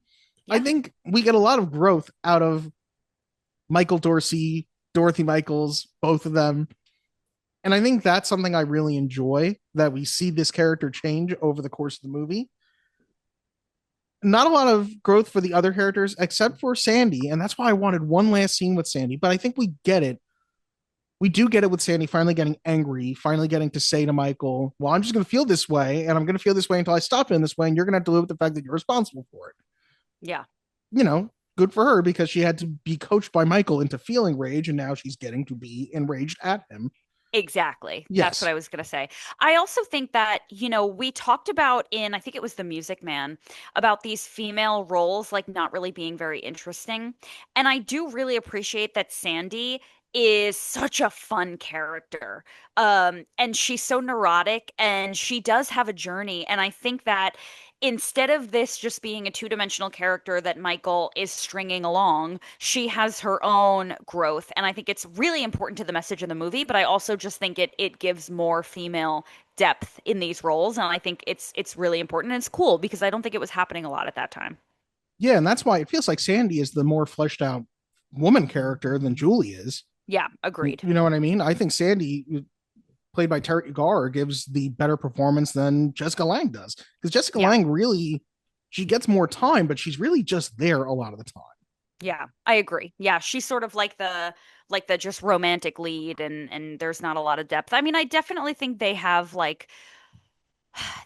Speaker 2: I
Speaker 1: Yeah.
Speaker 2: think we get a lot of growth out of Michael Dorsey, Dorothy Michaels, both of them. And I think that's something I really enjoy, that we see this character change over the course of the movie. Not a lot of growth for the other characters except for Sandy. And that's why I wanted one last scene with Sandy. But I think we get it. We do get it with Sandy finally getting angry, finally getting to say to Michael, well, I'm just going to feel this way. And I'm going to feel this way until I stop feeling this way. And you're going to have to live with the fact that you're responsible for it.
Speaker 1: Yeah.
Speaker 2: You know, good for her because she had to be coached by Michael into feeling rage. And now she's getting to be enraged at him.
Speaker 1: Exactly.
Speaker 2: Yes.
Speaker 1: That's what I was going to say. I also think that, we talked about I think it was The Music Man, about these female roles like not really being very interesting. And I do really appreciate that Sandy is such a fun character. And she's so neurotic and she does have a journey. And I think that instead of this just being a two-dimensional character that Michael is stringing along, she has her own growth. And I think it's really important to the message of the movie, but I also just think it gives more female depth in these roles. And I think it's really important. And it's cool because I don't think it was happening a lot at that time.
Speaker 2: Yeah, and that's why it feels like Sandy is the more fleshed out woman character than Julie is.
Speaker 1: Yeah, agreed.
Speaker 2: You know what I mean? I think Sandy, played by Terry Garr, gives the better performance than Jessica Lange does. Because Jessica
Speaker 1: Yeah.
Speaker 2: Lange really, she gets more time, but she's really just there a lot of the time.
Speaker 1: Yeah, I agree. Yeah, she's sort of like the just romantic lead and there's not a lot of depth. I mean, I definitely think they have like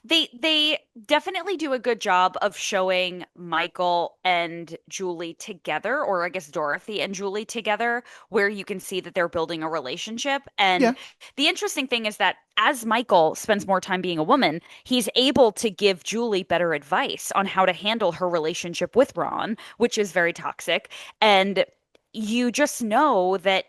Speaker 1: they definitely do a good job of showing Michael and Julie together, or I guess Dorothy and Julie together, where you can see that they're building a relationship.
Speaker 2: Yeah.
Speaker 1: And the interesting thing is that as Michael spends more time being a woman, he's able to give Julie better advice on how to handle her relationship with Ron, which is very toxic. And you just know that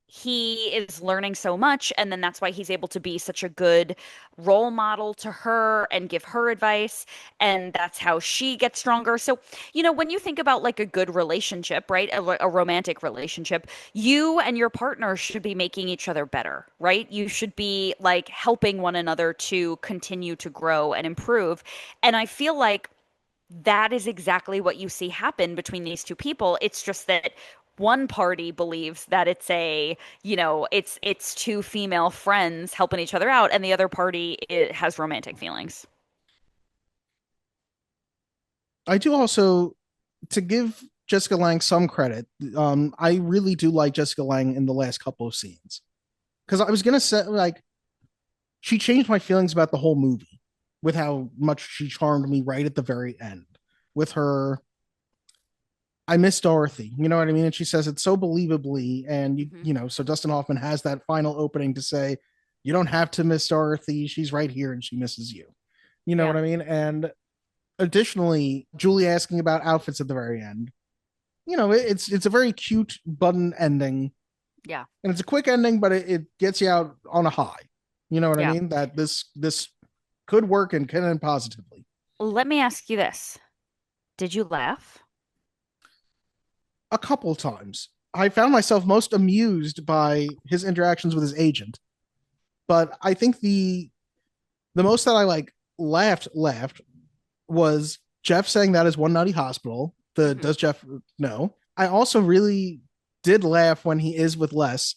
Speaker 1: he is learning so much, and then that's why he's able to be such a good role model to her and give her advice, and that's how she gets stronger. So, when you think about like a good relationship, right, a romantic relationship, you and your partner should be making each other better, right? You should be like helping one another to continue to grow and improve. And I feel like that is exactly what you see happen between these two people. It's just that one party believes that it's two female friends helping each other out, and the other party has romantic feelings.
Speaker 2: I do also, to give Jessica Lange some credit, I really do like Jessica Lange in the last couple of scenes. Because I was going to say, like, she changed my feelings about the whole movie with how much she charmed me right at the very end with her I miss Dorothy. You know what I mean? And she says it so believably. And so Dustin Hoffman has that final opening to say, you don't have to miss Dorothy. She's right here and she misses you. You know
Speaker 1: Yeah.
Speaker 2: what I mean? And additionally, Julie asking about outfits at the very end. It's a very cute button ending.
Speaker 1: Yeah.
Speaker 2: And it's a quick ending, but it gets you out on a high. You know what
Speaker 1: Yeah.
Speaker 2: I mean? That this could work and can end positively.
Speaker 1: Let me ask you this. Did you laugh?
Speaker 2: A couple times. I found myself most amused by his interactions with his agent. But I think the most that I like laughed was Jeff saying that is one nutty hospital. Does Jeff know? I also really did laugh when he is with Les.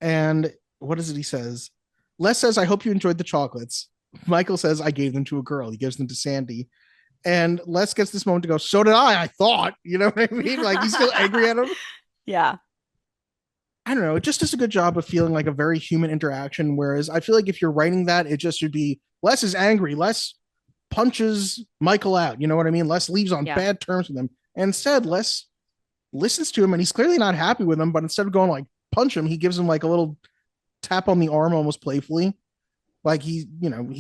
Speaker 2: And what is it he says? Les says, I hope you enjoyed the chocolates. Michael says, I gave them to a girl. He gives them to Sandy. And Les gets this moment to go, so did I thought. You know what I mean? Like, he's still angry at him.
Speaker 1: Yeah.
Speaker 2: I don't know. It just does a good job of feeling like a very human interaction. Whereas I feel like if you're writing that, it just should be Les is angry. Les punches Michael out. You know what I mean? Les leaves on bad terms with him. And instead, Les listens to him and he's clearly not happy with him. But instead of going like punch him, he gives him like a little tap on the arm almost playfully. Like he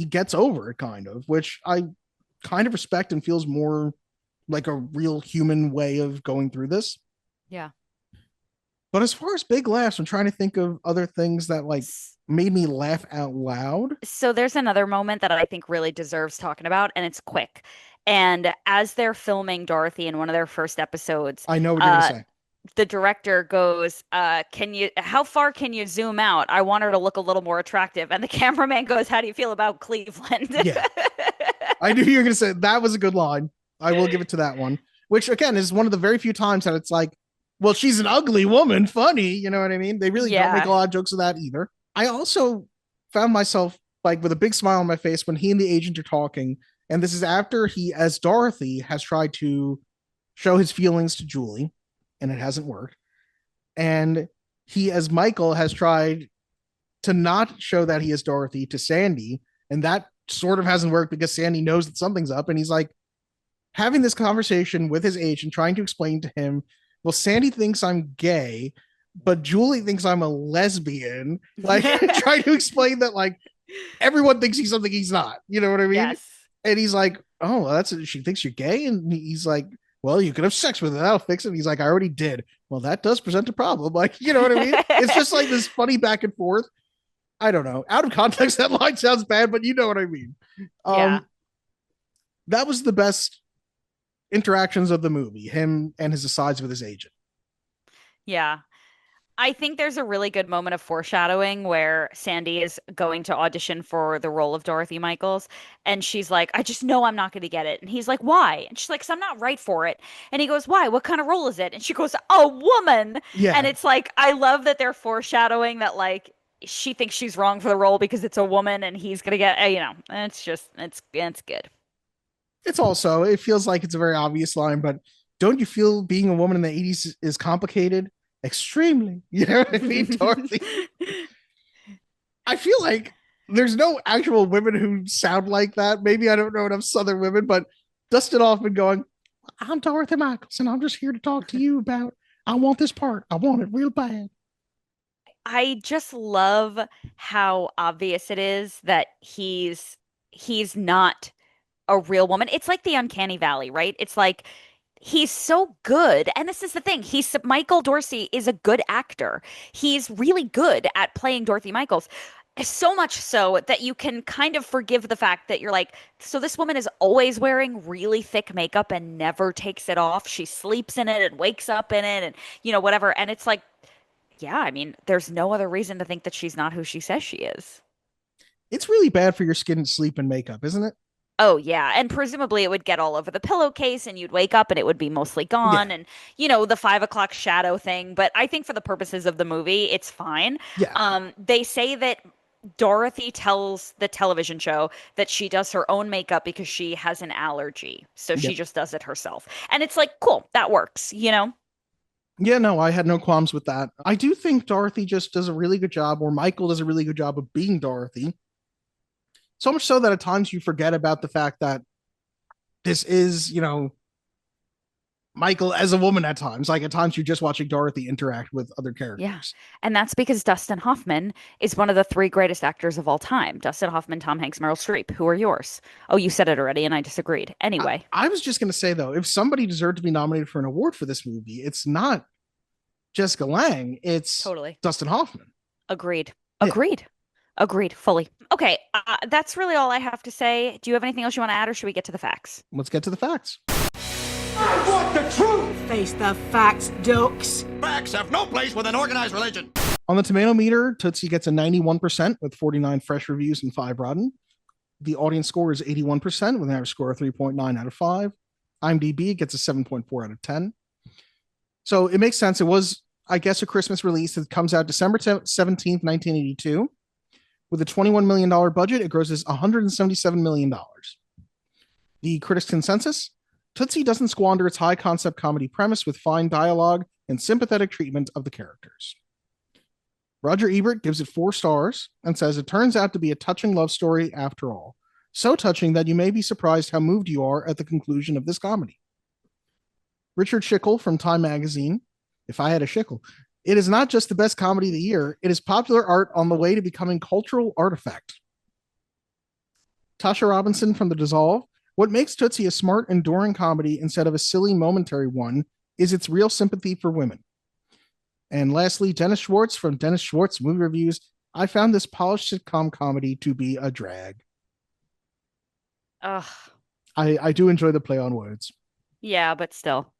Speaker 2: gets over it kind of, which I kind of respect and feels more like a real human way of going through this.
Speaker 1: Yeah.
Speaker 2: But as far as big laughs, I'm trying to think of other things that like made me laugh out loud.
Speaker 1: So there's another moment that I think really deserves talking about, and it's quick. And as they're filming Dorothy in one of their first episodes,
Speaker 2: I know what you're gonna say.
Speaker 1: The director goes, how far can you zoom out? I want her to look a little more attractive. And the cameraman goes, how do you feel about Cleveland?
Speaker 2: Yeah. I knew you were gonna say that was a good line. I will give it to that one. Which again is one of the very few times that it's like, well, she's an ugly woman, funny, you know what I mean? They really don't make a lot of jokes of that either. I also found myself like with a big smile on my face when he and the agent are talking, and this is after he, as Dorothy, has tried to show his feelings to Julie, and it hasn't worked. And he, as Michael, has tried to not show that he is Dorothy to Sandy, and that sort of hasn't worked because Sandy knows that something's up, and he's like having this conversation with his agent, trying to explain to him, well, Sandy thinks I'm gay, but Julie thinks I'm a lesbian. Like trying to explain that like everyone thinks he's something he's not. You know what I mean?
Speaker 1: Yes.
Speaker 2: And he's like, oh, she thinks you're gay. And he's like, well, you can have sex with it. That'll fix it. And he's like, I already did. Well, that does present a problem. Like, you know what I mean? It's just like this funny back and forth. I don't know. Out of context, that line sounds bad, but you know what I mean.
Speaker 1: Yeah.
Speaker 2: That was the best interactions of the movie, him and his asides with his agent.
Speaker 1: Yeah. I think there's a really good moment of foreshadowing where Sandy is going to audition for the role of Dorothy Michaels. And she's like, I just know I'm not going to get it. And he's like, why? And she's like, 'cause I'm not right for it. And he goes, why? What kind of role is it? And she goes, a woman.
Speaker 2: Yeah.
Speaker 1: And it's like, I love that they're foreshadowing that, like, she thinks she's wrong for the role because it's a woman and he's going to get, it's just, it's good.
Speaker 2: It's also, it feels like it's a very obvious line, but don't you feel being a woman in the 80s is complicated? Extremely. You know what I mean, Dorothy? I feel like there's no actual women who sound like that. Maybe I don't know enough Southern women, but Dustin Hoffman going, I'm Dorothy Michaels, and I'm just here to talk to you about, I want this part. I want it real bad.
Speaker 1: I just love how obvious it is that he's not a real woman. It's like the uncanny valley, right? It's like he's so good. And this is the thing. Michael Dorsey is a good actor. He's really good at playing Dorothy Michaels. So much so that you can kind of forgive the fact that you're like, so this woman is always wearing really thick makeup and never takes it off. She sleeps in it and wakes up in it and, whatever. And it's like, yeah, I mean, there's no other reason to think that she's not who she says she is.
Speaker 2: It's really bad for your skin to sleep in makeup, isn't it?
Speaker 1: Oh, yeah. And presumably it would get all over the pillowcase and you'd wake up and it would be mostly gone.
Speaker 2: Yeah.
Speaker 1: And, the 5 o'clock shadow thing. But I think for the purposes of the movie, it's fine.
Speaker 2: Yeah.
Speaker 1: They say that Dorothy tells the television show that she does her own makeup because she has an allergy. So she
Speaker 2: Yep.
Speaker 1: just does it herself. And it's like, cool, that works,
Speaker 2: Yeah, no, I had no qualms with that. I do think Dorothy just does a really good job, or Michael does a really good job of being Dorothy. So much so that at times you forget about the fact that this is, Michael as a woman at times. Like at times you're just watching Dorothy interact with other characters.
Speaker 1: Yeah. And that's because Dustin Hoffman is one of the three greatest actors of all time. Dustin Hoffman, Tom Hanks, Meryl Streep. Who are yours? Oh, you said it already and I disagreed. Anyway.
Speaker 2: I was just going to say, though, if somebody deserved to be nominated for an award for this movie, it's not Jessica Lange, it's
Speaker 1: Totally.
Speaker 2: Dustin Hoffman.
Speaker 1: Agreed.
Speaker 2: Yeah.
Speaker 1: Agreed fully. Okay, that's really all I have to say. Do you have anything else you want to add, or should we get to the facts?
Speaker 2: Let's get to the facts.
Speaker 8: I want the truth!
Speaker 9: Face the facts, ducks.
Speaker 5: Facts have no place with an organized religion.
Speaker 2: On the tomato meter, Tootsie gets a 91% with 49 fresh reviews and 5 rotten. The audience score is 81% with an average score of 3.9 out of 5. IMDb gets a 7.4 out of 10. So it makes sense. It was, I guess, a Christmas release that comes out December 17th, 1982. With a $21 million budget, it grosses $177 million. The critics' consensus? Tootsie doesn't squander its high-concept comedy premise with fine dialogue and sympathetic treatment of the characters. Roger Ebert gives it 4 stars and says it turns out to be a touching love story after all. So touching that you may be surprised how moved you are at the conclusion of this comedy. Richard Schickel from Time Magazine, if I had a Schickel, it is not just the best comedy of the year, it is popular art on the way to becoming cultural artifact. Tasha Robinson from The Dissolve, what makes Tootsie a smart, enduring comedy instead of a silly, momentary one is its real sympathy for women. And lastly, Dennis Schwartz from Dennis Schwartz Movie Reviews, I found this polished sitcom comedy to be a drag.
Speaker 1: Ugh.
Speaker 2: I do enjoy the play on words.
Speaker 1: Yeah, but still.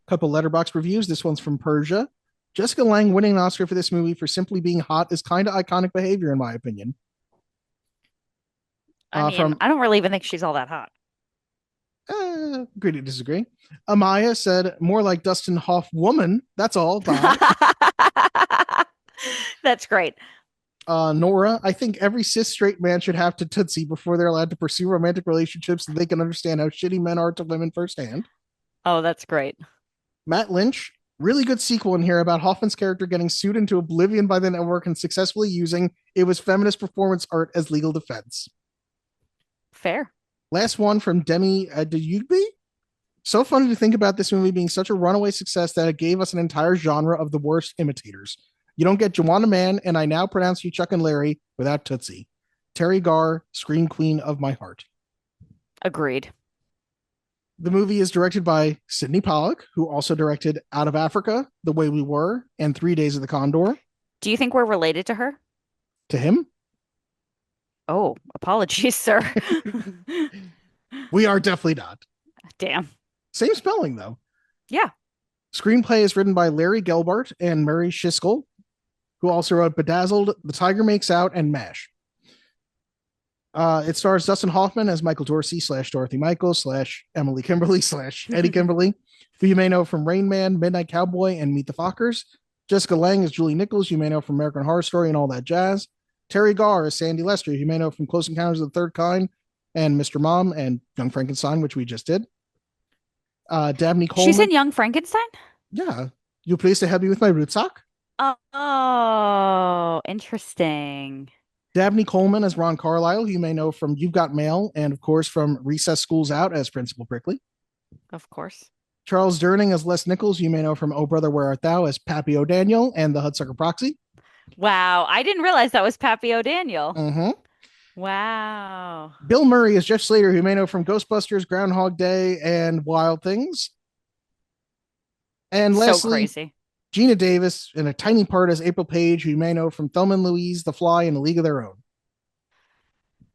Speaker 2: Couple letterbox reviews. This one's from Persia. Jessica Lange winning an Oscar for this movie for simply being hot is kind of iconic behavior, in my opinion.
Speaker 1: I don't really even think she's all that hot.
Speaker 2: Agree to disagree. Amaya said, more like Dustin Hoff woman. That's all. Bye.
Speaker 1: That's great.
Speaker 2: Nora, I think every cis straight man should have to Tootsie before they're allowed to pursue romantic relationships so they can understand how shitty men are to women firsthand.
Speaker 1: Oh, that's great.
Speaker 2: Matt Lynch, really good sequel in here about Hoffman's character getting sued into oblivion by the network and successfully using it was feminist performance art as legal defense.
Speaker 1: Fair.
Speaker 2: Last one from Demi Adeyugbe. So funny to think about this movie being such a runaway success that it gave us an entire genre of the worst imitators. You don't get Joanna Man, and I now pronounce you Chuck and Larry without Tootsie. Terry Garr, scream queen of my heart.
Speaker 1: Agreed.
Speaker 2: The movie is directed by Sidney Pollack, who also directed Out of Africa, The Way We Were, and 3 Days of the Condor.
Speaker 1: Do you think we're related to her?
Speaker 2: To him,
Speaker 1: Oh, apologies, sir.
Speaker 2: we are definitely not.
Speaker 1: Damn.
Speaker 2: Same spelling, though.
Speaker 1: Yeah.
Speaker 2: Screenplay is written by Larry Gelbart and Murray Schiskel, who also wrote Bedazzled, The Tiger Makes Out, and MASH. It stars Dustin Hoffman as Michael Dorsey / Dorothy Michaels / Emily Kimberly / Eddie Kimberly, who you may know from Rain Man, Midnight Cowboy, and Meet the Fockers. Jessica Lange as Julie Nichols, you may know from American Horror Story and All That Jazz. Terry Garr as Sandy Lester, you may know from Close Encounters of the Third Kind and Mr. Mom and Young Frankenstein, which we just did. Dabney Coleman.
Speaker 1: She's in Young Frankenstein?
Speaker 2: Yeah. You please to help me with my root sock?
Speaker 1: Oh, interesting.
Speaker 2: Dabney Coleman as Ron Carlisle, who you may know from You've Got Mail and, of course, from Recess School's Out as Principal Prickly.
Speaker 1: Of course.
Speaker 2: Charles Durning as Les Nichols, you may know from Oh Brother, Where Art Thou as Pappy O'Daniel and the Hudsucker Proxy.
Speaker 1: Wow. I didn't realize that was Pappy O'Daniel.
Speaker 2: Mm-hmm.
Speaker 1: Wow.
Speaker 2: Bill Murray as Jeff Slater, who you may know from Ghostbusters, Groundhog Day, and Wild Things. And
Speaker 1: So
Speaker 2: lastly,
Speaker 1: crazy.
Speaker 2: Gina Davis in a tiny part as April Page, who you may know from Thelma and Louise, The Fly, and A League of Their Own.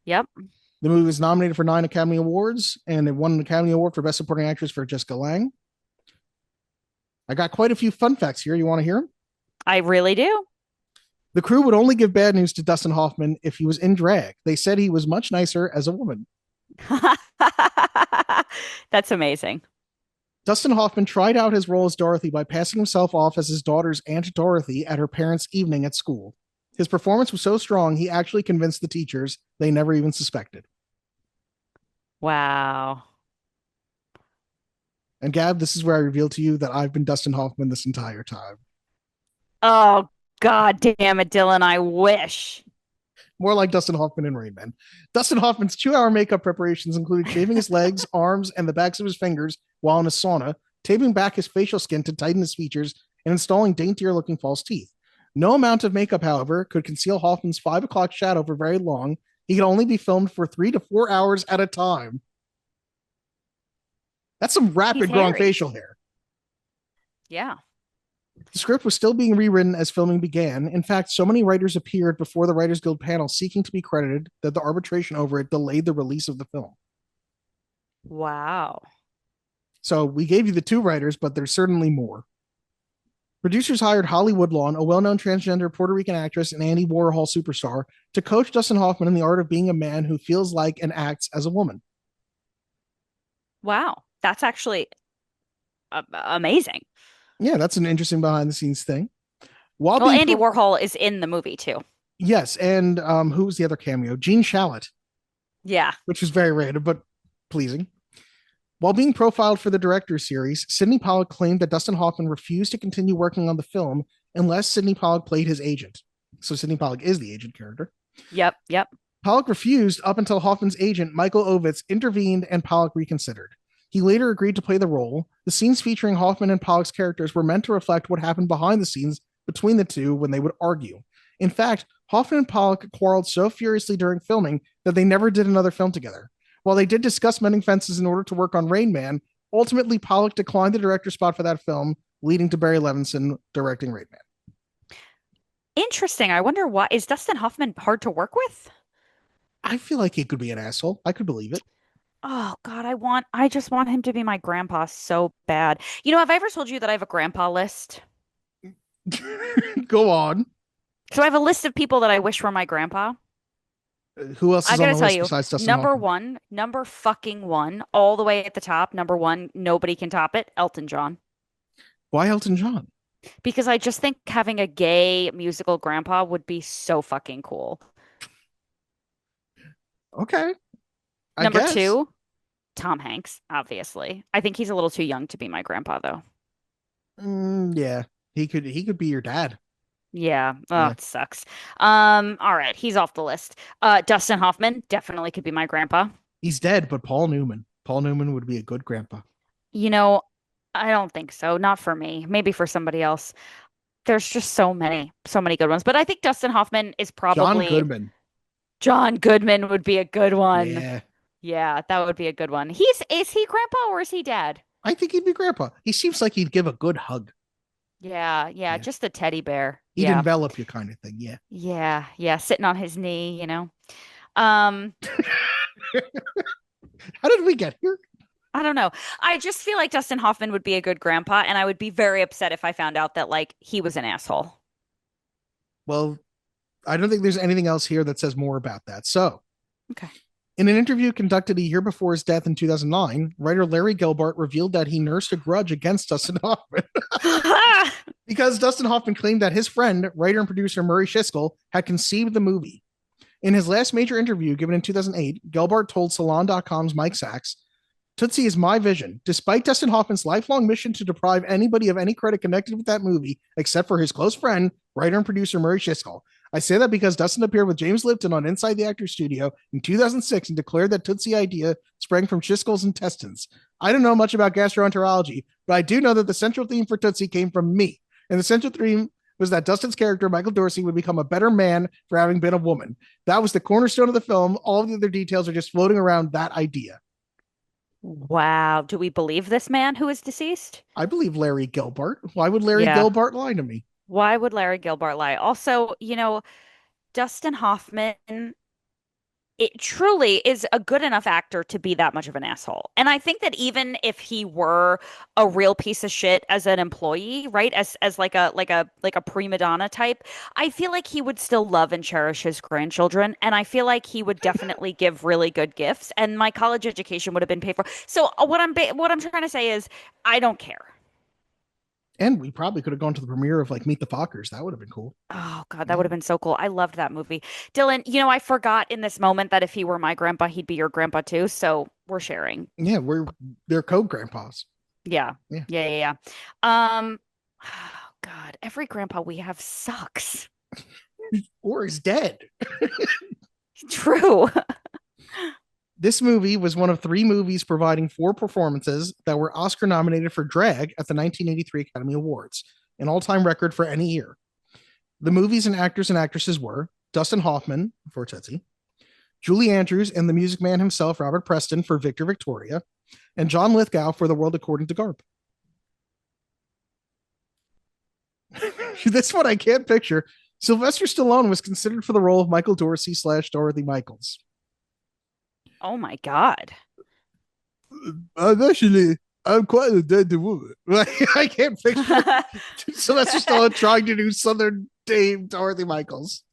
Speaker 1: Yep.
Speaker 2: The movie was nominated for 9 Academy Awards, and it won an Academy Award for Best Supporting Actress for Jessica Lange. I got quite a few fun facts here. You want to hear them?
Speaker 1: I really do.
Speaker 2: The crew would only give bad news to Dustin Hoffman if he was in drag. They said he was much nicer as a woman.
Speaker 1: That's amazing.
Speaker 2: Dustin Hoffman tried out his role as Dorothy by passing himself off as his daughter's Aunt Dorothy at her parents' evening at school. His performance was so strong, he actually convinced the teachers they never even suspected.
Speaker 1: Wow.
Speaker 2: And Gab, this is where I reveal to you that I've been Dustin Hoffman this entire time.
Speaker 1: Oh, God damn it, Dylan. I wish.
Speaker 2: More like Dustin Hoffman in Rain Man. Dustin Hoffman's 2-hour makeup preparations included shaving his legs, arms, and the backs of his fingers while in a sauna, taping back his facial skin to tighten his features, and installing daintier-looking false teeth. No amount of makeup, however, could conceal Hoffman's 5 o'clock shadow for very long. He could only be filmed for 3 to 4 hours at a time. That's some rapid growing facial hair.
Speaker 1: Yeah.
Speaker 2: The script was still being rewritten as filming began. In fact, so many writers appeared before the Writers Guild panel seeking to be credited that the arbitration over it delayed the release of the film.
Speaker 1: Wow.
Speaker 2: So we gave you the 2 writers, but there's certainly more. Producers hired Holly Woodlawn, a well-known transgender Puerto Rican actress and Andy Warhol superstar, to coach Dustin Hoffman in the art of being a man who feels like and acts as a woman.
Speaker 1: Wow. That's actually amazing.
Speaker 2: Yeah, that's an interesting behind-the-scenes thing.
Speaker 1: Well, Andy Warhol is in the movie, too.
Speaker 2: Yes, and who was the other cameo? Gene Shalit.
Speaker 1: Yeah.
Speaker 2: Which was very random, but pleasing. While being profiled for the director's series, Sidney Pollack claimed that Dustin Hoffman refused to continue working on the film unless Sidney Pollack played his agent. So Sidney Pollack is the agent character.
Speaker 1: Yep.
Speaker 2: Pollack refused up until Hoffman's agent, Michael Ovitz, intervened and Pollack reconsidered. He later agreed to play the role. The scenes featuring Hoffman and Pollack's characters were meant to reflect what happened behind the scenes between the two when they would argue. In fact, Hoffman and Pollack quarreled so furiously during filming that they never did another film together. While they did discuss mending fences in order to work on Rain Man, ultimately Pollack declined the director spot for that film, leading to Barry Levinson directing Rain Man.
Speaker 1: Interesting. I wonder why. Is Dustin Hoffman hard to work with?
Speaker 2: I feel like he could be an asshole. I could believe it.
Speaker 1: Oh God, I just want him to be my grandpa so bad. You know, have I ever told you that I have a grandpa list?
Speaker 2: Go on.
Speaker 1: So I have a list of people that I wish were my grandpa.
Speaker 2: Who else is
Speaker 1: I gotta
Speaker 2: on the
Speaker 1: tell
Speaker 2: list
Speaker 1: you,
Speaker 2: besides Dustin
Speaker 1: number
Speaker 2: Hoffman?
Speaker 1: one, number fucking one, all the way at the top, number one, nobody can top it, Elton John.
Speaker 2: Why Elton John?
Speaker 1: Because I just think having a gay musical grandpa would be so fucking cool.
Speaker 2: Okay.
Speaker 1: Number
Speaker 2: guess.
Speaker 1: 2, Tom Hanks, obviously. I think he's a little too young to be my grandpa, though.
Speaker 2: Yeah, he could be your dad.
Speaker 1: Yeah. Oh,
Speaker 2: Yeah.
Speaker 1: it sucks. All right, he's off the list. Dustin Hoffman definitely could be my grandpa.
Speaker 2: He's dead, but Paul Newman would be a good grandpa.
Speaker 1: You know, I don't think so. Not for me. Maybe for somebody else. There's just so many good ones. But I think Dustin Hoffman is probably
Speaker 2: John Goodman.
Speaker 1: John Goodman would be a good one.
Speaker 2: Yeah.
Speaker 1: Yeah, that would be a good one. Is he grandpa or is he dad?
Speaker 2: I think he'd be grandpa. He seems like he'd give a good hug.
Speaker 1: Yeah, yeah,
Speaker 2: Yeah.
Speaker 1: just a teddy bear.
Speaker 2: He'd
Speaker 1: Yeah.
Speaker 2: envelop you kind of thing. Yeah.
Speaker 1: Yeah, yeah, sitting on his knee, you know. Um,
Speaker 2: How did we get here?
Speaker 1: I don't know. I just feel like Dustin Hoffman would be a good grandpa, and I would be very upset if I found out that like he was an asshole.
Speaker 2: Well, I don't think there's anything else here that says more about that. So,
Speaker 1: Okay.
Speaker 2: in an interview conducted a year before his death in 2009, writer Larry Gelbart revealed that he nursed a grudge against Dustin Hoffman because Dustin Hoffman claimed that his friend, writer and producer Murray Schiskel, had conceived the movie. In his last major interview given in 2008, Gelbart told Salon.com's Mike Sachs, Tootsie is my vision. Despite Dustin Hoffman's lifelong mission to deprive anybody of any credit connected with that movie, except for his close friend, writer and producer Murray Schiskel, I say that because Dustin appeared with James Lipton on Inside the Actors Studio in 2006 and declared that Tootsie idea sprang from Schiskel's intestines. I don't know much about gastroenterology, but I do know that the central theme for Tootsie came from me. And the central theme was that Dustin's character, Michael Dorsey, would become a better man for having been a woman. That was the cornerstone of the film. All of the other details are just floating around that idea.
Speaker 1: Wow. Do we believe this man who is deceased?
Speaker 2: I believe Larry Gelbart. Why would Larry
Speaker 1: Yeah.
Speaker 2: Gelbart lie to me?
Speaker 1: Why would Larry Gilbert lie? Also, you know, Dustin Hoffman, it truly is a good enough actor to be that much of an asshole. And I think that even if he were a real piece of shit as an employee, right? As like a prima donna type, I feel like he would still love and cherish his grandchildren. And I feel like he would definitely give really good gifts. And my college education would have been paid for. So what I'm trying to say is I don't care.
Speaker 2: And we probably could have gone to the premiere of like Meet the Fockers. That would have been cool.
Speaker 1: Oh God, that would have been so cool. I loved that movie. Dylan, you know, I forgot in this moment that if he were my grandpa, he'd be your grandpa too. So we're sharing.
Speaker 2: Yeah, they're co-grandpas.
Speaker 1: Yeah.
Speaker 2: Yeah.
Speaker 1: Yeah, yeah, yeah. Oh God, every grandpa we have sucks.
Speaker 2: Or is dead.
Speaker 1: True.
Speaker 2: This movie was one of 3 movies providing 4 performances that were Oscar nominated for drag at the 1983 Academy Awards, an all-time record for any year. The movies and actors and actresses were Dustin Hoffman for Tootsie, Julie Andrews and the Music Man himself, Robert Preston, for Victor Victoria, and John Lithgow for The World According to Garp. This one I can't picture. Sylvester Stallone was considered for the role of Michael Dorsey / Dorothy Michaels.
Speaker 1: Oh my God.
Speaker 2: I'm quite a dead woman. I can't picture Sylvester Stallone trying to do Southern Dame Dorothy Michaels.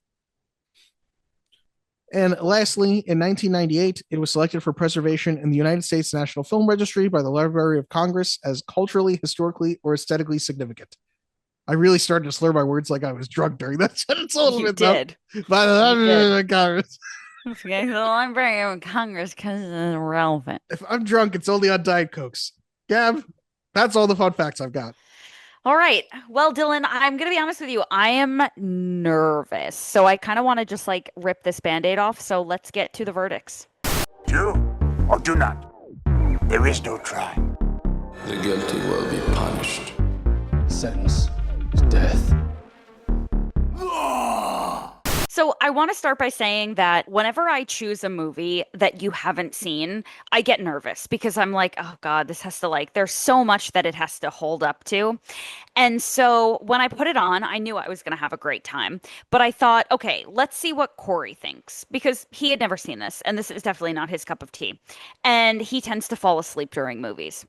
Speaker 2: And lastly, in 1998, it was selected for preservation in the United States National Film Registry by the Library of Congress as culturally, historically, or aesthetically significant. I really started to slur my words like I was drunk during that sentence a little
Speaker 1: You
Speaker 2: bit.
Speaker 1: did.
Speaker 2: By the Library of Congress.
Speaker 1: Okay, the Library of Congress because it's irrelevant.
Speaker 2: If I'm drunk, it's only on Diet Cokes. Gab, that's all the fun facts I've got.
Speaker 1: All right. Well, Dylan, I'm going to be honest with you. I am nervous. So I kind of want to just like rip this Band-Aid off. So let's get to the verdicts.
Speaker 3: Do or do not. There is no try.
Speaker 10: The guilty will be punished. Sentence is death.
Speaker 1: So I want to start by saying that whenever I choose a movie that you haven't seen, I get nervous because I'm like, oh God, this has to like, there's so much that it has to hold up to. And so when I put it on, I knew I was going to have a great time. But I thought, okay, let's see what Corey thinks because he had never seen this. And this is definitely not his cup of tea. And he tends to fall asleep during movies.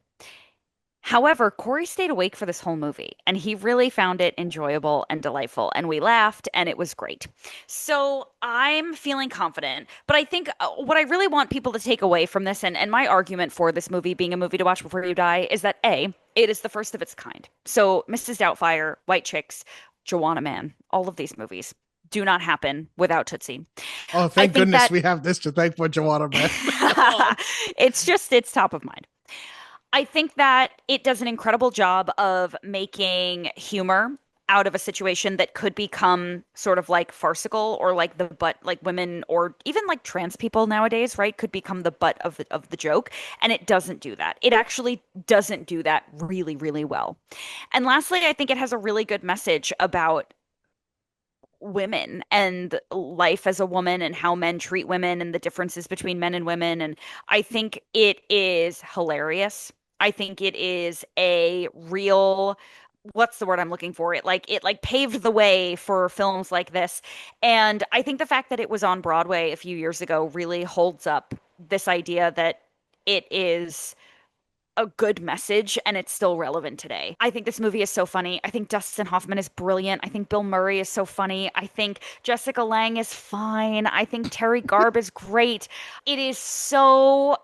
Speaker 1: However, Corey stayed awake for this whole movie and he really found it enjoyable and delightful. And we laughed and it was great. So I'm feeling confident. But I think what I really want people to take away from this and my argument for this movie being a movie to watch before you die is that A, it is the first of its kind. So Mrs. Doubtfire, White Chicks, Joanna Man, all of these movies do not happen without Tootsie.
Speaker 2: Oh, thank goodness we have this to thank for Joanna Man.
Speaker 1: It's top of mind. I think that it does an incredible job of making humor out of a situation that could become sort of like farcical or like the butt, like women or even like trans people nowadays, right? Could become the butt of the joke. And it doesn't do that. It actually doesn't do that really, really well. And lastly, I think it has a really good message about women and life as a woman and how men treat women and the differences between men and women. And I think it is hilarious. I think it is a real, what's the word I'm looking for? It paved the way for films like this. And I think the fact that it was on Broadway a few years ago really holds up this idea that it is a good message and it's still relevant today. I think this movie is so funny. I think Dustin Hoffman is brilliant. I think Bill Murray is so funny. I think Jessica Lange is fine. I think Terry Garb is great. It's so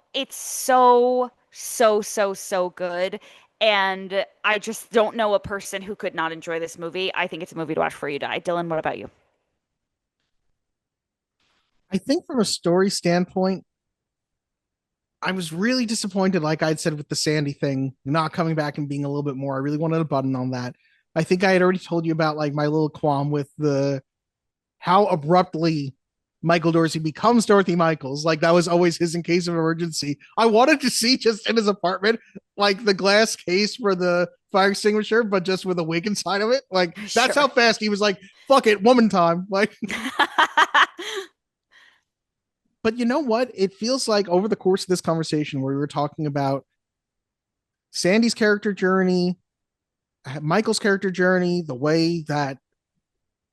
Speaker 1: good. And I just don't know a person who could not enjoy this movie. I think it's a movie to watch before you die. Dylan, what about you?
Speaker 2: I think from a story standpoint, I was really disappointed, like I'd said with the Sandy thing, not coming back and being a little bit more. I really wanted a button on that. I think I had already told you about like my little qualm with the how abruptly Michael Dorsey becomes Dorothy Michaels. Like that was always his in case of emergency. I wanted to see just in his apartment, like the glass case for the fire extinguisher, but just with a wig inside of it. Like that's how fast he was like, fuck it, woman time. Like but you know what? It feels like over the course of this conversation where we were talking about Sandy's character journey, Michael's character journey, the way that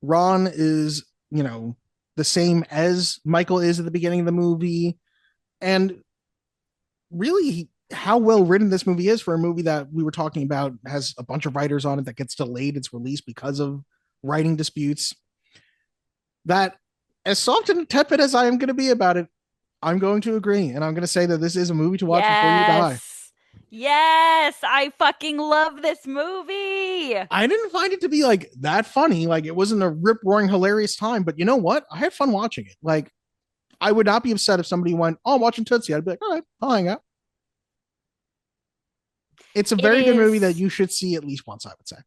Speaker 2: Ron is, the same as Michael is at the beginning of the movie, and really how well written this movie is for a movie that we were talking about has a bunch of writers on it that gets delayed its release because of writing disputes. That as soft and tepid as I am going to be about it, I'm going to agree. And I'm going to say that this is a movie to watch before you die.
Speaker 1: Yes, I fucking love this movie.
Speaker 2: I didn't find it to be like that funny. Like it wasn't a rip roaring hilarious time, but you know what? I had fun watching it. Like I would not be upset if somebody went, "Oh, I'm watching Tootsie." I'd be like, "All right, I'll hang out." It's a very good movie that you should see at least once, I would say.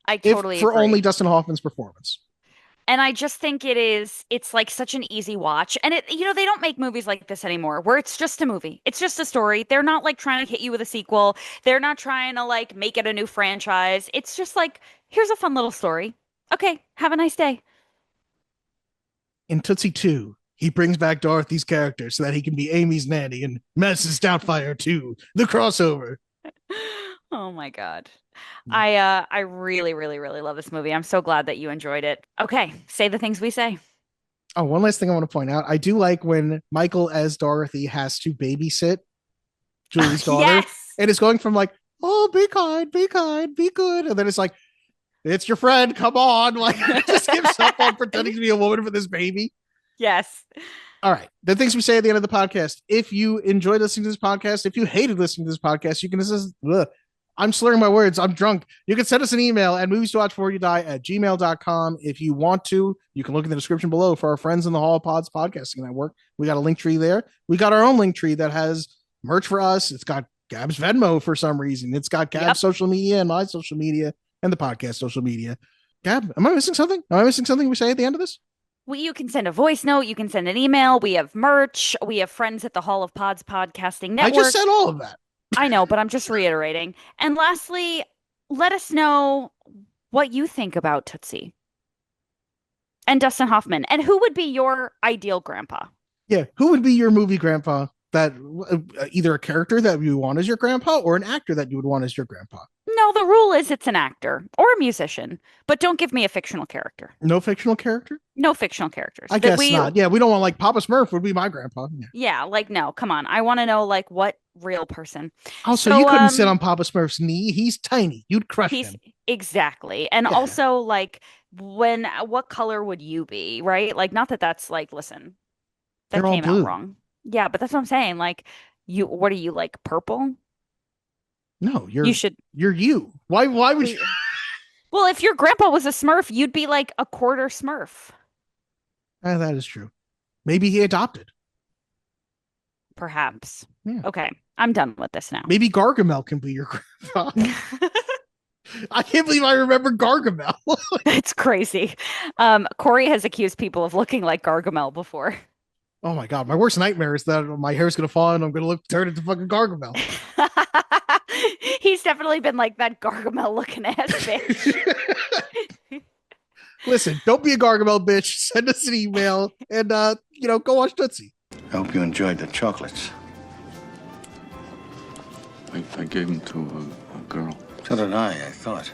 Speaker 1: I totally
Speaker 2: for
Speaker 1: agree.
Speaker 2: only Dustin Hoffman's performance.
Speaker 1: And I just think it's like such an easy watch. And they don't make movies like this anymore where it's just a movie. It's just a story. They're not like trying to hit you with a sequel. They're not trying to like make it a new franchise. It's just like, here's a fun little story. Okay, have a nice day.
Speaker 2: In Tootsie 2, he brings back Dorothy's character so that he can be Amy's nanny in Mrs. Doubtfire 2, the crossover.
Speaker 1: Oh my God. I really, really, really love this movie. I'm so glad that you enjoyed it. Okay, say the things we say.
Speaker 2: Oh, one last thing I want to point out. I do like when Michael as Dorothy has to babysit Julie's daughter.
Speaker 1: Yes.
Speaker 2: And it's going from like, oh, be kind, be kind, be good. And then it's like, it's your friend, come on. Like, just gives up on pretending to be a woman for this baby.
Speaker 1: Yes.
Speaker 2: All right. The things we say at the end of the podcast. If you enjoyed listening to this podcast, if you hated listening to this podcast, you can just, I'm slurring my words. I'm drunk. You can send us an email at movies2watchbeforeyoudie@gmail.com. If you want to, you can look in the description below for our friends in the Hall of Pods podcasting network. We got a link tree there. We got our own link tree that has merch for us. It's got Gab's Venmo for some reason. It's got Gab's social media and my social media and the podcast social media. Gab, am I missing something? Am I missing something we say at the end of this?
Speaker 1: Well, you can send a voice note. You can send an email. We have merch. We have friends at the Hall of Pods podcasting network.
Speaker 2: I just said all of that.
Speaker 1: I know, but I'm just reiterating. And lastly, let us know what you think about Tootsie and Dustin Hoffman, and who would be your ideal grandpa?
Speaker 2: Yeah, who would be your movie grandpa? That either a character that you want as your grandpa or an actor that you would want as your grandpa.
Speaker 1: No, the rule is it's an actor or a musician, but don't give me a fictional character.
Speaker 2: No fictional character?
Speaker 1: No fictional characters.
Speaker 2: I guess not. Yeah, we don't want like Papa Smurf would be my grandpa.
Speaker 1: Yeah, like no, come on. I want to know like what real person.
Speaker 2: Also, you couldn't sit on Papa Smurf's knee. He's tiny. You'd crush him.
Speaker 1: Exactly. And also like what color would you be, right? Like not that that's like, listen, that came out wrong. Yeah, but that's what I'm saying. Like what are you like, purple?
Speaker 2: No, you're you. Why would you?
Speaker 1: Well, if your grandpa was a Smurf, you'd be like a quarter Smurf.
Speaker 2: That is true. Maybe he adopted.
Speaker 1: Perhaps.
Speaker 2: Yeah.
Speaker 1: Okay, I'm done with this now.
Speaker 2: Maybe Gargamel can be your grandpa. I can't believe I remember Gargamel.
Speaker 1: It's crazy. Corey has accused people of looking like Gargamel before.
Speaker 2: Oh my God. My worst nightmare is that my hair's going to fall and I'm going to turn into fucking Gargamel.
Speaker 1: He's definitely been like that Gargamel looking ass bitch.
Speaker 2: Listen, don't be a Gargamel bitch. Send us an email and, go watch Tootsie.
Speaker 7: I hope you enjoyed the chocolates.
Speaker 10: I gave them to a girl.
Speaker 7: So did I thought.